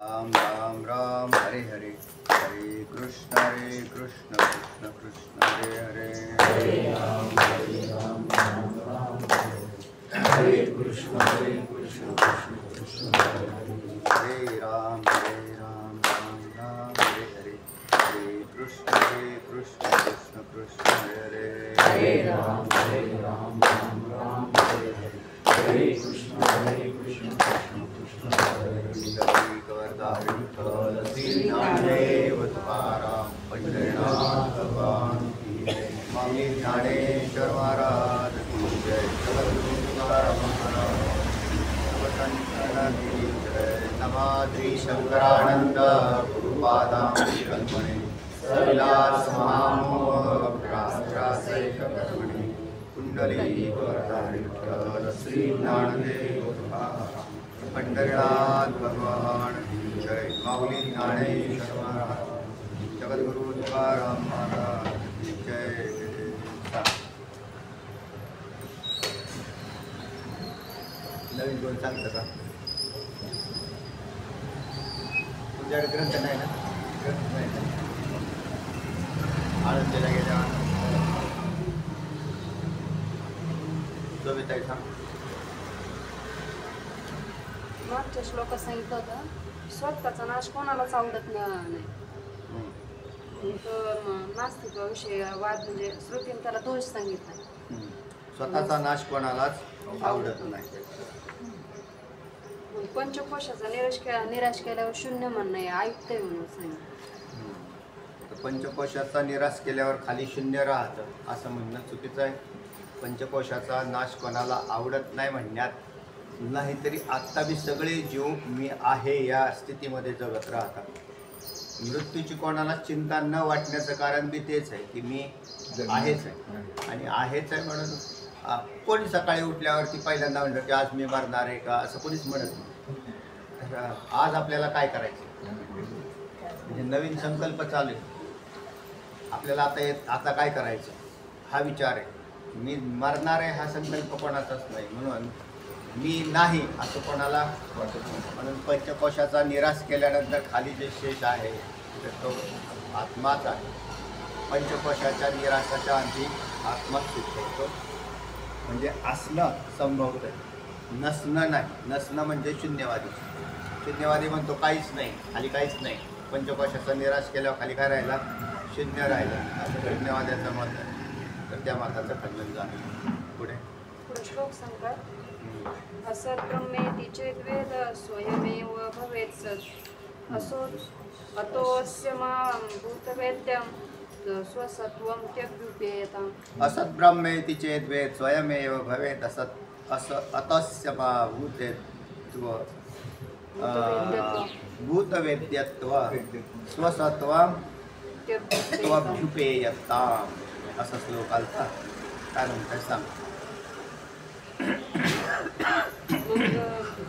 राम राम राम हरे हरे हरे कृष्ण कृष्ण कृष्ण हरे हरे हरे राम राम राम हरे कृष्ण कृष्ण कृष्ण हरे हरे राम राम राम हरे हरे हरे कृष्ण कृष्ण कृष्ण हरे हरे हरे राम राम हरे हरे हरे कृष्ण कृष्ण कृष्ण हरे हरे गोवर्धन श्री नामदेव तुकाराम पंढरीनाथ भगवान की जय। स्वामी ज्ञानेश्वर महाराज की जय। जगद्गुरु तुकाराम महाराज संतन की जय। नमाद्रि शंकरानंद गुरुपादां कल्पने सविलास महामोहग्रासैककर्मणि कुंडली गोवर्धन श्री नामदेव तुकाराम पंढरीनाथ भगवान की जय। माऊली ज्ञानेश्वर महाराज जगद्गुरु तुकाराम महाराज की जय। नवीन दोन सांगतं का? तुझ्याकडे ग्रंथ नाही ना? ग्रंथ नाही ना? आळंदीला गेल्यावर कविता सांग. मागच्या श्लोकात सांगितलं होतं स्वतःचा नाश कोणालाच आवडत नाही. तर नास्तिकाविषयी वाद म्हणजे श्रुतीने त्याला दोष सांगितला. स्वतःचा नाश कोणालाच आवडत नाही. पंचकोशाचा निराश केल्यावर शून्य म्हणणं आहे आयुक्त आहे म्हणून सांगितलं. पंचकोशाचा निराश केल्यावर खाली शून्य राहतं असं म्हणणं चुकीचं आहे. पंचकोशाचा नाश कोणाला आवडत नाही म्हणण्यात नाहीतरी आत्ता बी सगळे जीव मी आहे या स्थितीमध्ये जगत राहतात. मृत्यूची कोणाला चिंता न वाटण्याचं कारण बी तेच आहे की मी आहेच आहे आणि आहेच आहे म्हणून कोणी सकाळी उठल्यावरती पहिल्यांदा म्हणलं की आज मी मरणार आहे का असं कोणीच म्हणत नाही. तर आज आपल्याला काय करायचं म्हणजे नवीन संकल्प चालू आहे आपल्याला. आता काय करायचं हा विचार आहे. मी मरणार आहे हा संकल्प कोणाचाच नाही म्हणून मी नाही असं कोणाला वाटत नाही. म्हणून पंचकोशाचा निराश केल्यानंतर खाली जे शेष आहे तर तो आत्माच आहे. पंचकोशाच्या निराशाच्या अंती आत्माच सुख होतो म्हणजे असणं संभवत आहे, नसणं नाही. नसणं म्हणजे शून्यवादी. शून्यवादी म्हणतो काहीच नाही, खाली काहीच नाही. पंचकोशाचा निराश केल्यावर खाली काय राहिला? शून्य राहिलं असं शून्यवाद्याचं मत आहे. तर त्या मताचं खंडन झालं. पुढे श्लोक सांगतात असत ब्रह्मेति चेद्वेद स्वयमेव भवेत् सत् असो अतोऽस्य मां भूतवेद्यं स्वसत्वं त्यक्तुपेयताम्. असत ब्रह्मेति चेद्वेद स्वयमेव भवेत् असत अतस्य मा भूतवेद्यत्व स्वसत्वं त्यक्तुपेयताम् असा श्लोक आलता. काय म्हणताय सांग.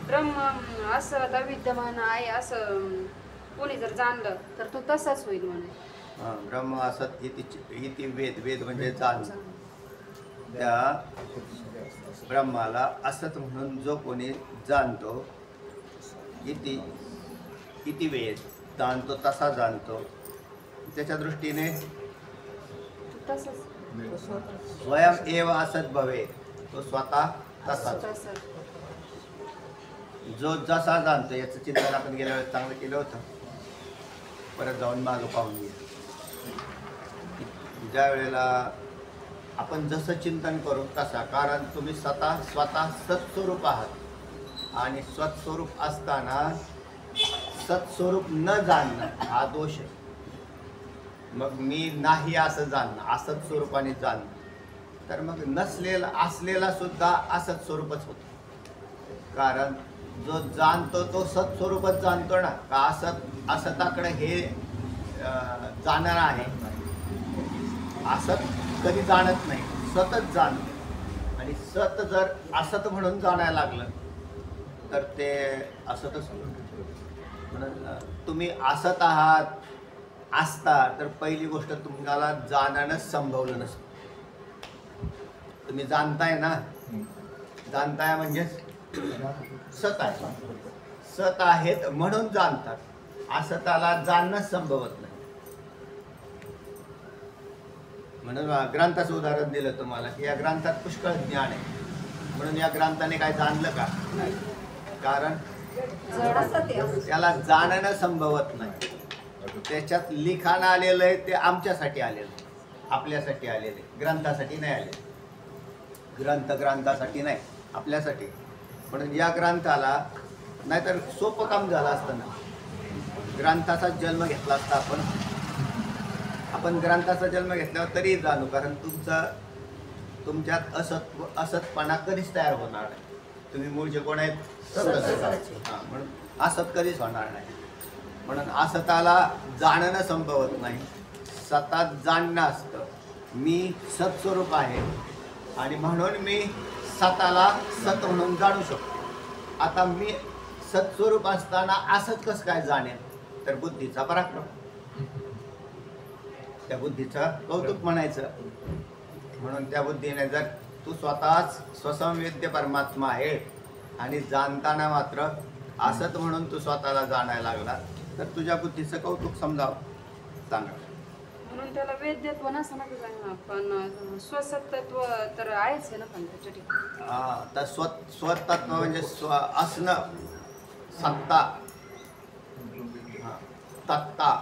ब्रह्म असं अविद्यमान आहे असं कोणी जर जाणलं तर तो तसाच होईल म्हणे. ब्रह्म असत इति वेद. वेद म्हणजे जाणणं. त्या ब्रह्माला असत म्हणून जो कोणी जाणतो इति वेद जाणतो तसा जाणतो. त्याच्या दृष्टीने स्वयं एव असत भवे तो स्वतः तसाच. जो जसा जाणतो याचं चिंतन आपण गेल्या वेळेस चांगलं केलं होतं. परत जाऊन मागं पाहून घे. ज्या वेळेला आपण जसं चिंतन करू तसा, कारण तुम्ही स्वतः सत्स्वरूप आहात आणि सत्स्वरूप असताना सत्स्वरूप न जाणणं हा दोष आहे. मग मी नाही असं जाणणं, असत स्वरूपाने जाणणं, तर मग नसलेला असलेला सुद्धा असत स्वरूपच होतो. कारण जो जाणतो तो सत्स्वरूपच जाणतो ना. का असताकडे हे जाणार आहे. असत कधी जाणत नाही, सतच जाणतो. आणि सत जर असत म्हणून जाणायला लागलं तर ते असतच होतं. म्हणून तुम्ही असत आहात असता तर पहिली गोष्ट तुम्हाला जाणणं संभवलं नसतं. तुम्ही जाणताय ना. जाणताय म्हणजे सत आहे. सत आहेत म्हणून जाणतात. असताला जाणणंच संभवत नाही. म्हणून ग्रंथाचं उदाहरण दिलं तुम्हाला की या ग्रंथात पुष्कळ ज्ञान आहे, म्हणून या ग्रंथाने काय जाणलं का? कारण त्याला जाणणं संभवत नाही. त्याच्यात लिखाण आलेलं आहे ते आमच्यासाठी आलेलं आहे, आपल्यासाठी आलेलं आहे, ग्रंथासाठी नाही आलेलं. ग्रंथासाठी नाही, आपल्यासाठी. म्हणून या ग्रंथाला नाहीतर सोपं काम झालं असतं ना. ग्रंथाचा जन्म घेतला असता आपण ग्रंथाचा जन्म घेतल्यावर तरी जाणू, कारण तुमच्यात असतपणा कधीच तयार होणार नाही. तुम्ही मूळचे कोण आहेत? म्हणून असत कधीच होणार नाही. म्हणून असताला जाणणं संभवत नाही, सतात जाणणं असतं. मी सत्स्वरूप आहे आणि म्हणून मी सताला सत म्हणून जाणू शकतो. आता मी सत्स्वरूप असताना असत कसं काय जाणेल? तर बुद्धीचा पराक्रम, त्या बुद्धीचं कौतुक म्हणायचं. म्हणून त्या बुद्धीने जर तू स्वतःच स्वसंवेद्य परमात्मा आहे आणि जाणताना मात्र असत म्हणून तू स्वतःला जाणायला लागला, तर तुझ्या बुद्धीचं कौतुक समजावं, सांगा. म्हणून त्याला वेद्यत्व नसतं ना तुझं, पण स्वसत्त्व तर आहेच आहे ना. पण त्याच्या ठिकाणी तर स्वतत्व म्हणजे असणं, सत्ता, तत्ता,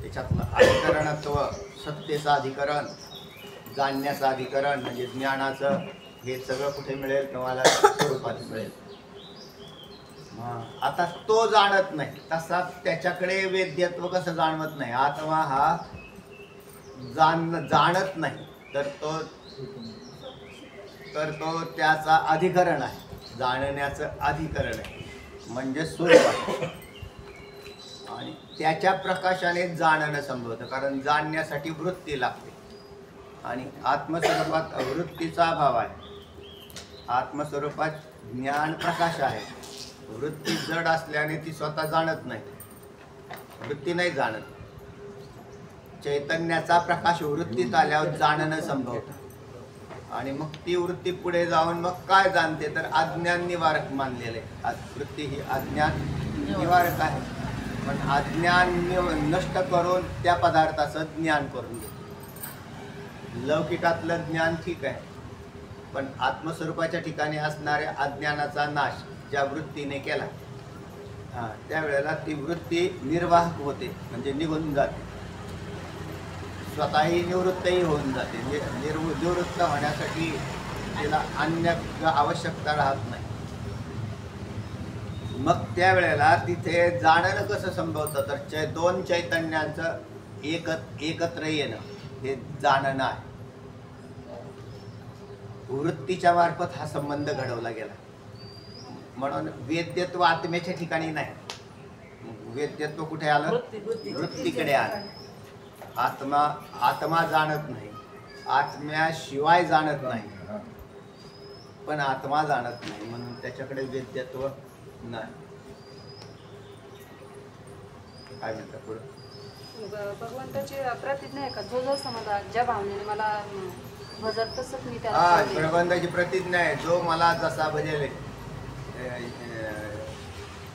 त्याच्यातलं अधिकरणत्व, सत्तेचं अधिकरण, जाणण्याचं अधिकरण म्हणजे ज्ञानाचं, हे सगळं कुठे मिळेल? तुम्हाला स्वरूपात मिळेल. आता तो जाणत नाही, तसा त्याच्याकडे वेद्यत्व कसं जाणवत नाही? आत्मा हा जाणत नाही, तर तो त्याचा अधिकरण आहे, जाणण्याचं अधिकरण आहे, म्हणजे स्वरूप आहे. आणि त्याच्या प्रकाशाने जाणणं संभवतं, कारण जाणण्यासाठी वृत्ती लागते आणि आत्मस्वरूपात वृत्तीचा अभाव आहे. आत्मस्वरूपात ज्ञान प्रकाश आहे. वृत्ती जड असल्याने ती स्वतः जाणत नाही, वृत्ती नाही जाणत. चैतन्याचा प्रकाश वृत्तीत आल्यावर जाणणं संभवतं आणि मग ती वृत्ती पुढे जाऊन मग काय जाणते? तर अज्ञान निवारक मानलेले. वृत्ती ही अज्ञान निवारक आहे, पण अज्ञान नष्ट करून त्या पदार्थाचं ज्ञान करून घेतो. लौकिकातलं ज्ञान ठीक आहे, पण आत्मस्वरूपाच्या ठिकाणी असणाऱ्या अज्ञानाचा नाश ज्या वृत्तीने केला, त्यावेळेला ती वृत्ती निर्वाहक होते, म्हणजे निघून जाते, स्वतःही निवृत्तही होऊन जाते. म्हणजे निवृत्त होण्यासाठी तिला अन्य आवश्यकता राहत नाही. मग त्यावेळेला तिथे जाणणं कसं संभवतं? तर दोन चैतन्यांचं एकत्र येणं हे जाणणं आहे. वृत्तीच्या मार्फत हा संबंध घडवला गेला. म्हणून वेद्यत्व आत्मेच्या ठिकाणी नाही, वेद्यत्व कुठे आलं? वृत्तीकडे आलं. आत्मा जाणत नाही, आत्म्याशिवाय जाणत नाही, पण आत्मा जाणत नाही, म्हणून त्याच्याकडे वेद्यत्व नाही. काय म्हणतात पुढं? भगवंताची प्रतिज्ञा आहे का? जो जो समाजा ज्या भावनेने मला भजत तसंच मी त्याला भगवंताची प्रतिज्ञा आहे, जो मला जसा भजेल.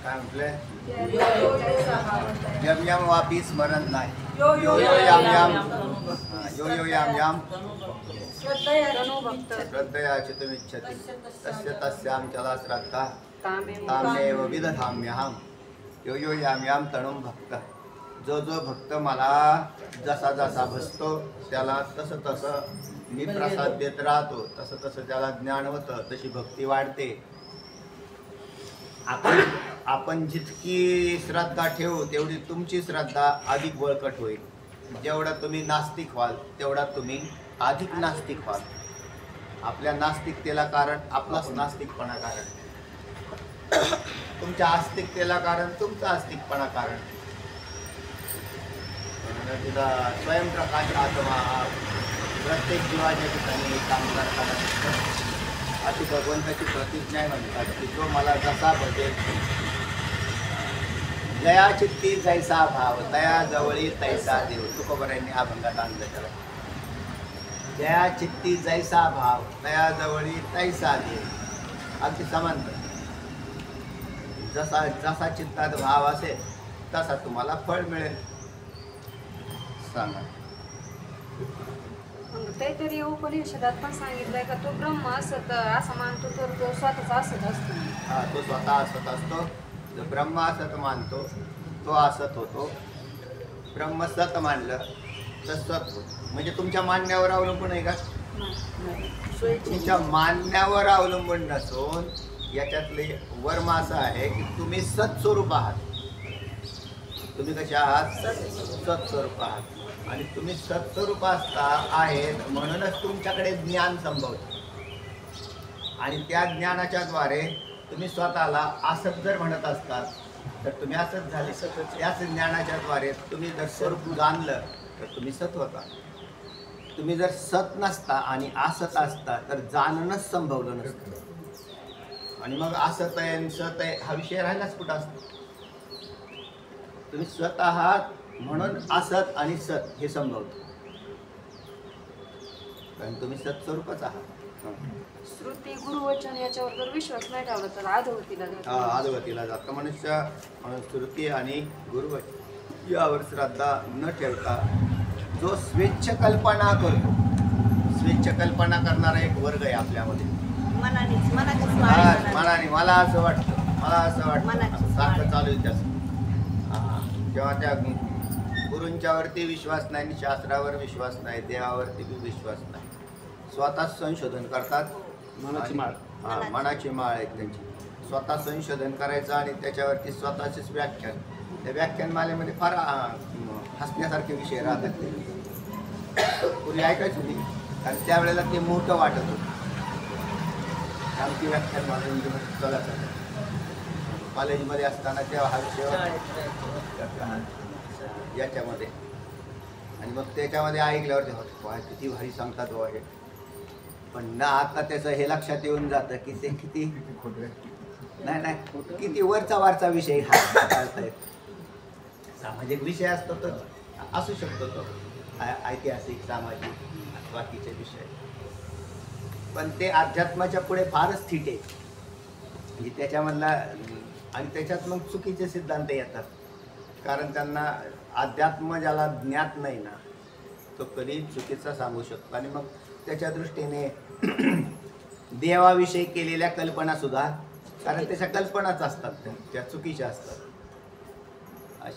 काय म्हटलंय? यम यम वापी स्मरण नाही, यो यो याम याम, यो यो याम याम श्रद्धया चितमिच्छति तस्य तस्यां चला श्रद्धा तामेव विदधाम्यहम्. यो यो याम याम तणुं भक्त. जो जो भक्त मला जसा जसा भजतो त्याला तसं तसं मी प्रसाद देत राहतो, तसं तसं त्याला ज्ञान होतं, तशी भक्ती वाढते. आपण जितकी श्रद्धा ठेवू तेवढी तुमची श्रद्धा अधिक बळकट होईल. जेवढा तुम्ही नास्तिक व्हाल तेवढा तुम्ही अधिक नास्तिक व्हाल. आपल्या नास्तिकतेला कारण आपलाच नास्तिकपणा कारण, तुमच्या आस्तिकतेला कारण तुमचा आस्तिकपणा कारण. तिला स्वयंप्रकाश आत्मा प्रत्येक जीवाच्या ठिकाणी काम करताना अशी भगवंताची प्रतिज्ञा म्हणतात की जो मला जसा भजेल, जया चित्ती जैसा भाव तया जवळी तैसा देव. तुकोबरायांनी हा भंगात आणलं त्याला. जया चित्ती जैसा भाव तया जवळी तैसा देव, अगदी समांतर. जसा जसा चित्तात भाव असेल तसा तुम्हाला फळ मिळेल. सांगा. मग काहीतरी उपनिषदात पण सांगितलंय का तो ब्रह्म असत असं मानतो तर तो स्वतःच असत असतो. हा, तो स्वतः असत असतो. जो ब्रह्म असत मानतो तो असत होतो. ब्रह्म सत मानलं तर सत होतो. म्हणजे तुमच्या मानण्यावर अवलंबून आहे का? तुमच्या मानण्यावर अवलंबून नसून याच्यातले वर्म असं आहे की तुम्ही सत्स्वरूप आहात. तुम्ही कसे आहात? सत्स्वरूप आहात. आणि तुम्ही सत्स्वरूप असता आहेत म्हणूनच तुमच्याकडे ज्ञान संभवतं. आणि त्या ज्ञानाच्या द्वारे तुम्ही स्वतःला असत जर म्हणत असतात तर तुम्ही असत झाले. त्याच ज्ञानाच्या द्वारे तुम्ही जर स्वरूप जाणलं तर तुम्ही सत होता. तुम्ही जर सत नसता आणि असत असता तर जाणणंच संभवलं नसतं. आणि मग असत आहे आणि सत आहे हा विषय राहिलाच कुठं असतो. तुम्ही स्वतः आहात म्हणून असत आणि सत हे संभवतं. कारण तुम्ही सत्स्वरूपच आहात. श्रुती गुरुवचन याच्यावर जर विश्वास नाही ठेवला तर अधोगतीला जातो. अधोगतीला जातं. मनुष्य म्हणून श्रुती आणि गुरुवचन यावर श्रद्धा न ठेवता जो स्वेच्छ कल्पना करतो. स्वेच्छ कल्पना करणारा एक वर्ग आहे आपल्यामध्ये. मनाने मला असं वाटतं सारखं चालू आहे त्याचं. जेव्हा त्या गुरूंच्यावरती विश्वास नाही आणि शास्त्रावर विश्वास नाही, देवावरती बी विश्वास नाही, स्वतःच संशोधन करतात. मनाची माळ आहे त्यांची. स्वतः संशोधन करायचं आणि त्याच्यावरती स्वतःचेच व्याख्यान. त्या व्याख्यानमालेमध्ये फार हसण्यासारखे विषय राहतात. पूर्वी ऐकायचं नाही कारण त्यावेळेला ते मोठं वाटत होतं. आमची व्याख्यानमाला चला कॉलेजमध्ये असताना तेव्हा हा विषय याच्यामध्ये. आणि मग त्याच्यामध्ये ऐकल्यावर तेव्हा किती भारी सांगतात बाबा हे. पण ना आता त्याचं हे लक्षात येऊन जातं की ते किती नाही किती वरचा विषय हा चालतायत. सामाजिक विषय असतो तर असू शकतो तो, ऐतिहासिक सामाजिक बाकीचे विषय. पण ते अध्यात्माच्या पुढे फारच थिट आहे. म्हणजे त्याच्यामधला आणि त्याच्यात मग चुकीचे सिद्धांत येतात. कारण त्यांना अध्यात्म ज्याला ज्ञात नाही ना तो कधी चुकीचा सांगू शकतो. आणि मग त्याच्या दृष्टीने देवाविषयी केलेल्या कल्पना सुद्धा, कारण त्याच्या कल्पनाच असतात त्या चुकीच्या असतात.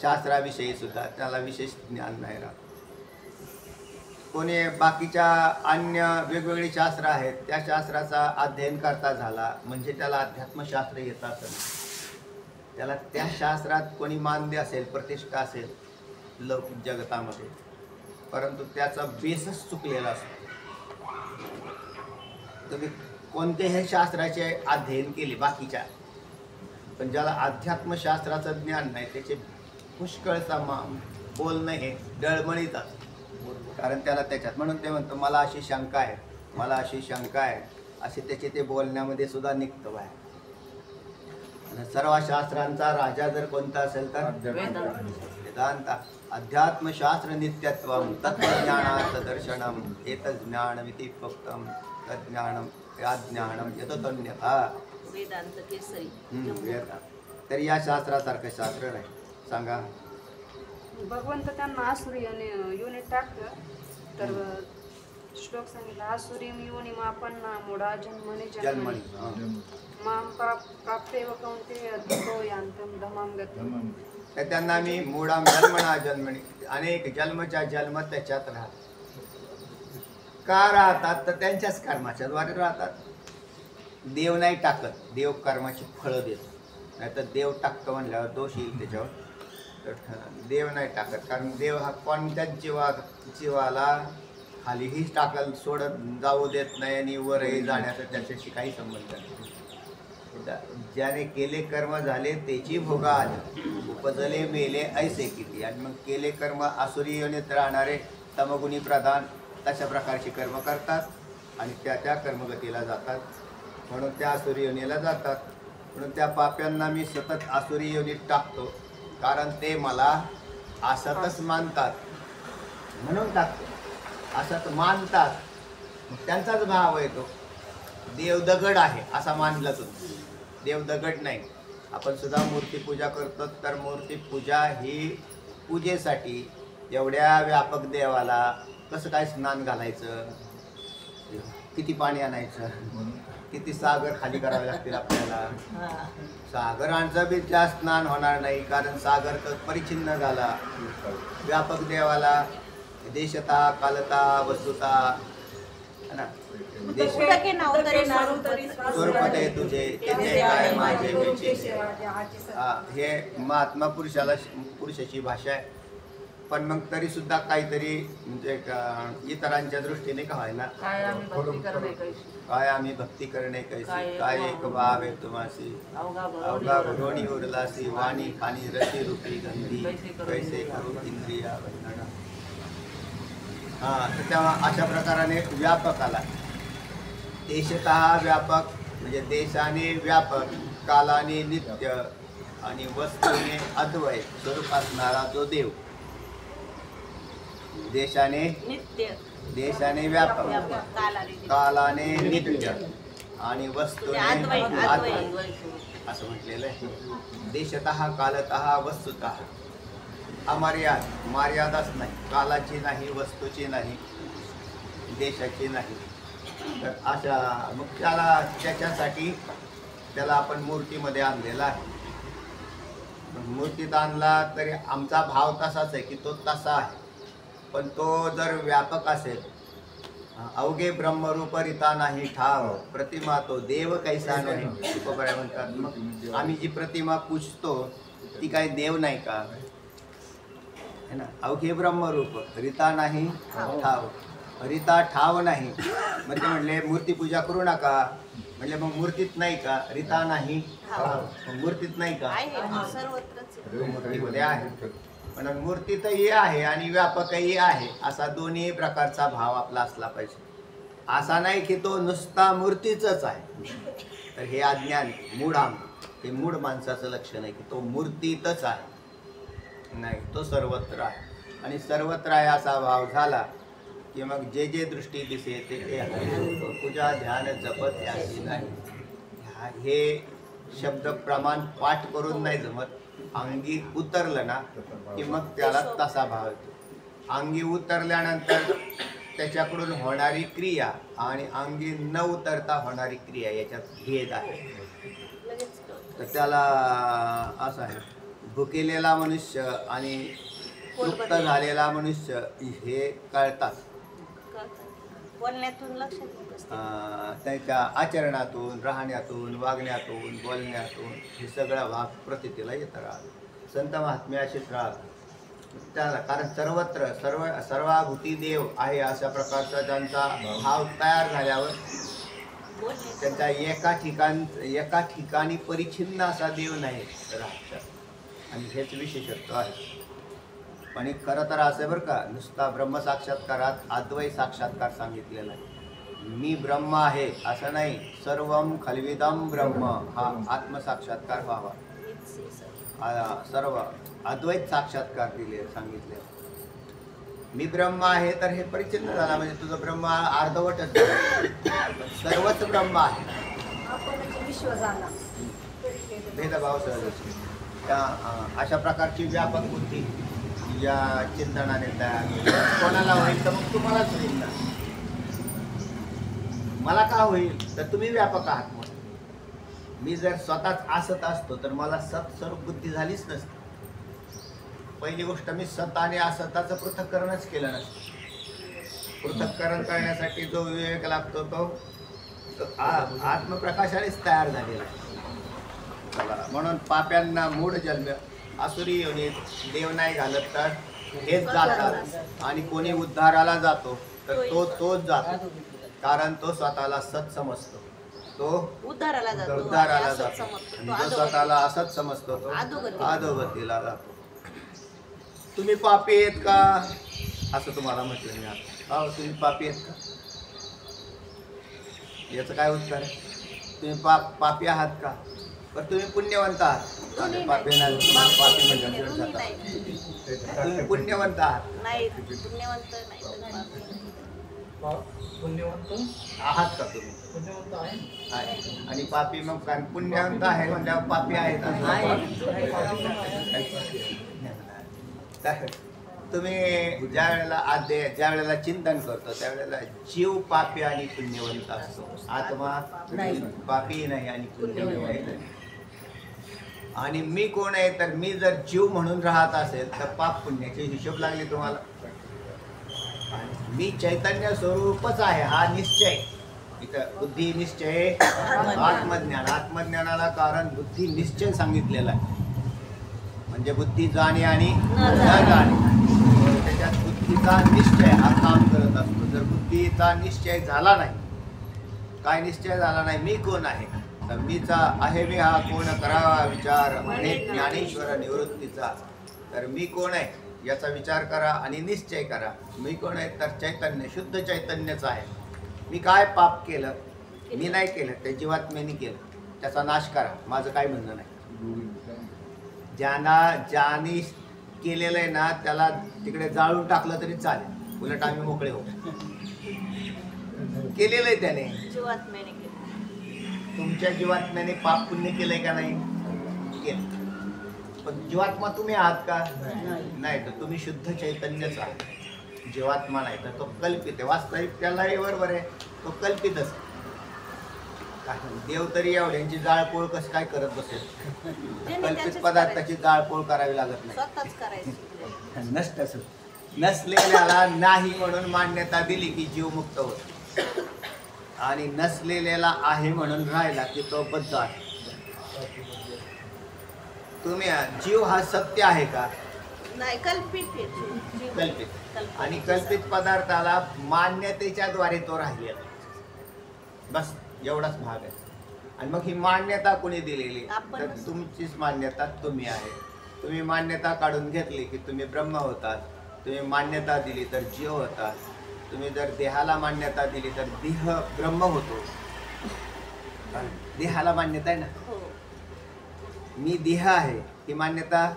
शास्त्राविषयी सुद्धा त्याला विशेष ज्ञान नाही राहत. कोणी बाकीच्या अन्य वेगवेगळी शास्त्र आहेत त्या शास्त्राचा अध्ययन करता झाला म्हणजे त्याला अध्यात्मशास्त्र येतात. त्याला त्या शास्त्रात कोणी मानले असेल, प्रतिष्ठा असेल लौकिक जगतामध्ये, परंतु त्याचा बेसच चुकलेला असतो. तुम्ही कोणत्याही शास्त्राचे अध्ययन केले बाकीच्या, पण ज्याला अध्यात्मशास्त्राचं ज्ञान नाही त्याचे पुष्कळचा बोलणं हे डळमळीतात. कारण त्याला त्याच्यात, म्हणून ते म्हणतो मला अशी शंका आहे, मला अशी शंका आहे, असे त्याचे ते बोलण्यामध्ये सुद्धा निघतं आहे. सर्व शास्त्रांचा राजा जर कोणता असेल तर वेदांत. अध्यात्मशास्त्र नित्यत्वम तत्त्वज्ञानात् दर्शनम एतत् ज्ञानमिति प्रोक्तम तज्ज्ञानम याज्ञानम यतोन्यथा वेदांत केसरी. तर या शास्त्रासारखं शास्त्र नाही. सांगा. भगवंत त्यांना आसुरी आणि युनिट टाकतं तर श्लोक सांगितला आसुरी योनी मापन्ना मुडा जन्मने जन्मनी माम प्राप्ते व कौंते अद्भुतो यांतम धमाम गती. तर त्यांना मी मुडाम जन्मना जन्मनी, अनेक जन्मच्या जन्म त्याच्यात राहतात. का राहतात तर त्यांच्याच कर्माच्या द्वारे राहतात. देव नाही टाकत, देव कर्माची फळं देतो. नाही तर देव टाकतं म्हणल्यावर दोष येईल त्याच्यावर. तर देव नाही टाकत, कारण देव हा कोणत्याच जीवाला खालीही टाकल सोडत जाऊ देत नाही आणि वरही जाण्याचा त्याच्याशी काही संबंध नाही. ज्याने केले कर्म झाले त्याची भोगा आली, उपजले मेले ऐसे किती. आणि मग केले कर्म आसुरी योनीत राहणारे तमगुणी प्रधान तशा प्रकारची कर्म करतात आणि त्या कर्मगतीला जातात. म्हणून त्या आसुरी योनीला जातात. म्हणून त्या पाप्यांना मी सतत आसुरी योनीत टाकतो, कारण ते मला असतच मानतात म्हणून टाकतो. असत मानतात, त्यांचाच भाव आहे तो. देव दगड आहे असा मानला तुम्ही. देव दगड नाही. आपण सुद्धा मूर्तीपूजा करतो, तर मूर्तीपूजा ही पूजेसाठी एवढ्या व्यापक देवाला कसं काय स्नान घालायचं, किती पाणी आणायचं, किती सागर खाली करावे लागतील आपल्याला. सागरांचं बी जास्त स्नान होणार नाही, कारण सागर तर परिच्छिन्न झाला. व्यापक देवाला देशता कालता वस्तुता है ना, स्वरूपात आहे तुझे तेथे काय माझे विचे. हे महात्मा पुरुषाची भाषा आहे. पण मग तरी सुद्धा काहीतरी म्हणजे इतरांच्या दृष्टीने का व्हायला, काय आम्ही भक्ती करणे कैसी, काय एक भाव आहे तुम्हासी, अवघा घडोणी उरलासी, वाणी खाणी रसी रूपी गंधी, कैसे करू इंद्रिया वंदना. तर तेव्हा अशा प्रकाराने व्यापकाला देशतः व्यापक म्हणजे देशाने व्यापक, कालाने नित्य आणि वस्तूने अद्वय स्वरूप असणारा जो देव. देशाने व्यापक, कालाने नित्य आणि वस्तूने अद्वय असं म्हटलेलं आहे. देशतः कालतः वस्तुतः, मर्यादाच नाही, कालाची नाही, वस्तूची नाही, देशाची नाही. तर अशा मग त्याच्यासाठी त्याला आपण मूर्तीमध्ये आणलेला आहे. मूर्तीत आणला तरी आमचा भाव तसाच आहे की तो तसा आहे. पण तो जर व्यापक असेल, अवघे ब्रह्मरूप रिता नाही ठाव, प्रतिमा तो देव कैसा नाही तुकोबराय म्हणतात. मग आम्ही जी प्रतिमा पूजतो ती काय देव नाही का, है ना. अवघे ब्रह्मरूप रिता नाही ठाव, रिता ठाव नाही. मग ते म्हणले मूर्तीपूजा करू नका, म्हणले मग मूर्तीत नाही का, रिता नाही ठाव, मूर्तीत नाही का, मूर्तीमध्ये आहे. म्हणून मूर्तीतही आहे आणि व्यापकही आहे, असा दोन्ही प्रकारचा भाव आपला असला पाहिजे. असा नाही की तो नुसता मूर्तीच आहे. तर हे अज्ञान हे मूढ माणसाचं लक्षण आहे की तो मूर्तीतच आहे. नाही, तो सर्वत्र आहे. आणि सर्वत्र आहे असा भाव झाला की मग जे जे दृष्टी दिसे ते पूजा ध्यान जपत याची नाही. हे शब्द प्रमाण पाठ करून नाही जमत. अंगी उतरलं ना की मग त्याला तसा भाव येतो. अंगी उतरल्यानंतर त्याच्याकडून होणारी क्रिया आणि अंगी न उतरता होणारी क्रिया याच्यात भेद आहे. तर त्याला असं आहे, भुकेलेला मनुष्य आणि तृप्त झालेला मनुष्य हे कळतात. त्याच्या आचरणातून, राहण्यातून, वागण्यातून, बोलण्यातून हे सगळा भाग प्रतीतीला येत राहत. संत महात्म्य असेच राहत त्याला, कारण सर्वत्र सर्वाभूती देव आहे अशा प्रकारचा त्यांचा भाव तयार झाल्यावर त्यांचा एका ठिकाणी परिच्छिन्न असा देव नाही राहतात. आणि हेच विशेषत्व आहे. पण खरं तर असं बरं का, नुसता ब्रह्मसाक्षात्कारात अद्वैत साक्षात्कार सांगितलेला आहे. मी ब्रह्म आहे असं नाही, सर्वम खल्विदम ब्रह्म हा आत्मसाक्षात्कार व्हावा. सर्व अद्वैत साक्षात्कार सांगितले. मी ब्रह्म आहे तर हे परिचिन्न झाला, म्हणजे तुझं ब्रह्म अर्धवटच सर्वच ब्रह्म आहे. भेदभाव सहज त्या अशा प्रकारची व्यापक बुद्धी या चिंतनाने तयार कोणाला होईल तर मग तुम्हालाच होईल ना. मला का होईल तर तुम्ही व्यापक आहात. म्हणून मी जर स्वतःच असत असतो तर मला सत स्वरूप बुद्धी झालीच नसती. पहिली गोष्ट, मी सत आणि असताचं पृथक्करणच केलं नसतं. पृथक्करण करण्यासाठी जो विवेक लागतो तो आत्मप्रकाशानेच तयार झालेला आहे. म्हणून पाप्यांना मूढ जन्म आसुरी योनीत देव नाही घालत तर हेच जातात. आणि कोणी उद्धाराला जातो तर तोच जातो, कारण तो स्वतःला सत समजतो. तो उद्धाराला जातो. आणि जो स्वतःला असत समजतो तो अधोगतीला जातो. तुम्ही पापी आहेत का असं तुम्हाला म्हटलं मी आता. हो, तुम्ही पापी आहेत का, याचं काय उत्तर आहे? तुम्ही पापी आहात का? पण तुम्ही पुण्यवंत आहात. पापी नाही, पापी म्हणजे तुम्ही पुण्यवंत आहात. पुण्यवंत आहात का तुम्ही? पुण्यवंत आहे ना? आहे. आणि पापी मग काय पुण्यवंत आहे म्हणल्यावर पापी आहेत असं? तर तुम्ही ज्या वेळेला चिंतन करतो त्यावेळेला जीव पापी आणि पुण्यवंत असतो, आत्मा पापी नाही आणि पुण्यवंत नाही. आणि मी कोण आहे तर मी जर जीव म्हणून राहत असेल तर पाप पुण्याचे हिशोब लागले तुम्हाला. मी चैतन्य स्वरूपच आहे हा निश्चय. इथं बुद्धी निश्चय आत्मज्ञान, आत्मज्ञानाला कारण बुद्धी निश्चय सांगितलेला आहे. म्हणजे बुद्धी जाणे आणि न जाणे, त्याच्यात बुद्धीचा निश्चय हा काम करत असतो. जर बुद्धीचा निश्चय झाला नाही, काय निश्चय झाला नाही मी कोण आहे तर मीचा आहे मी हा कोण करावा विचार म्हणे ज्ञानेश्वर निवृत्तीचा. तर मी कोण आहे याचा विचार करा आणि निश्चय करा. मी कोण आहे तर चैतन्य, शुद्ध चैतन्यच आहे. मी काय पाप केलं? मी नाही केलं, त्या जीवात्म्याने केलं. त्याचा नाश करा, माझं काय म्हणणं नाही. ज्याने केलेलं आहे ना त्याला तिकडे जाळून टाकलं तरी चालेल, उलट आम्ही मोकळे हो. केलेलं आहे त्याने, जीवात्म्याने केलं. तुमच्या जीवात्म्याने पाप पुण्य केलंय का नाही? केलं. पण जीवात्मा तुम्ही आहात का? नाही. तर तुम्ही शुद्ध चैतन्यच आहात, जीवात्मा नाही. तर तो कल्पित आहे. वास्तविक त्यालाही बरोबर आहे, तो कल्पितच आहे. देव तरी एवढ्यांची जाळपोळ कसं काय करत बसेल? कल्पित पदार्थाची जाळपोळ करावी लागत नाही. स्वतःच करायचं. नसतच नसलेल्याला नाही म्हणून मान्यता दिली की जीव मुक्त होतो, आणि नसलेल्याला आहे म्हणून राहिला की तो बद्ध आहे. तुम्ही जीव हा सत्य आहे का? नाही, कल्पित आहे जीव. कल्पित. आणि कल्पित पदार्थाला मान्यतेच्या द्वारे तो राहिलेला, बस एवढाच भाग आहे. आणि मग ही मान्यता कोणी दिलेली? तर तुमचीच मान्यता तुम्ही आहे. तुम्ही मान्यता काढून घेतली की तुम्ही ब्रह्म होतात. तुम्ही मान्यता दिली तर जीव होतात. तुम्ही जर देहाला मान्यता दिली तर देह ब्रह्म होतो. देहाला मान्यता आहे ना, हो. मी देह आहे ही मान्यता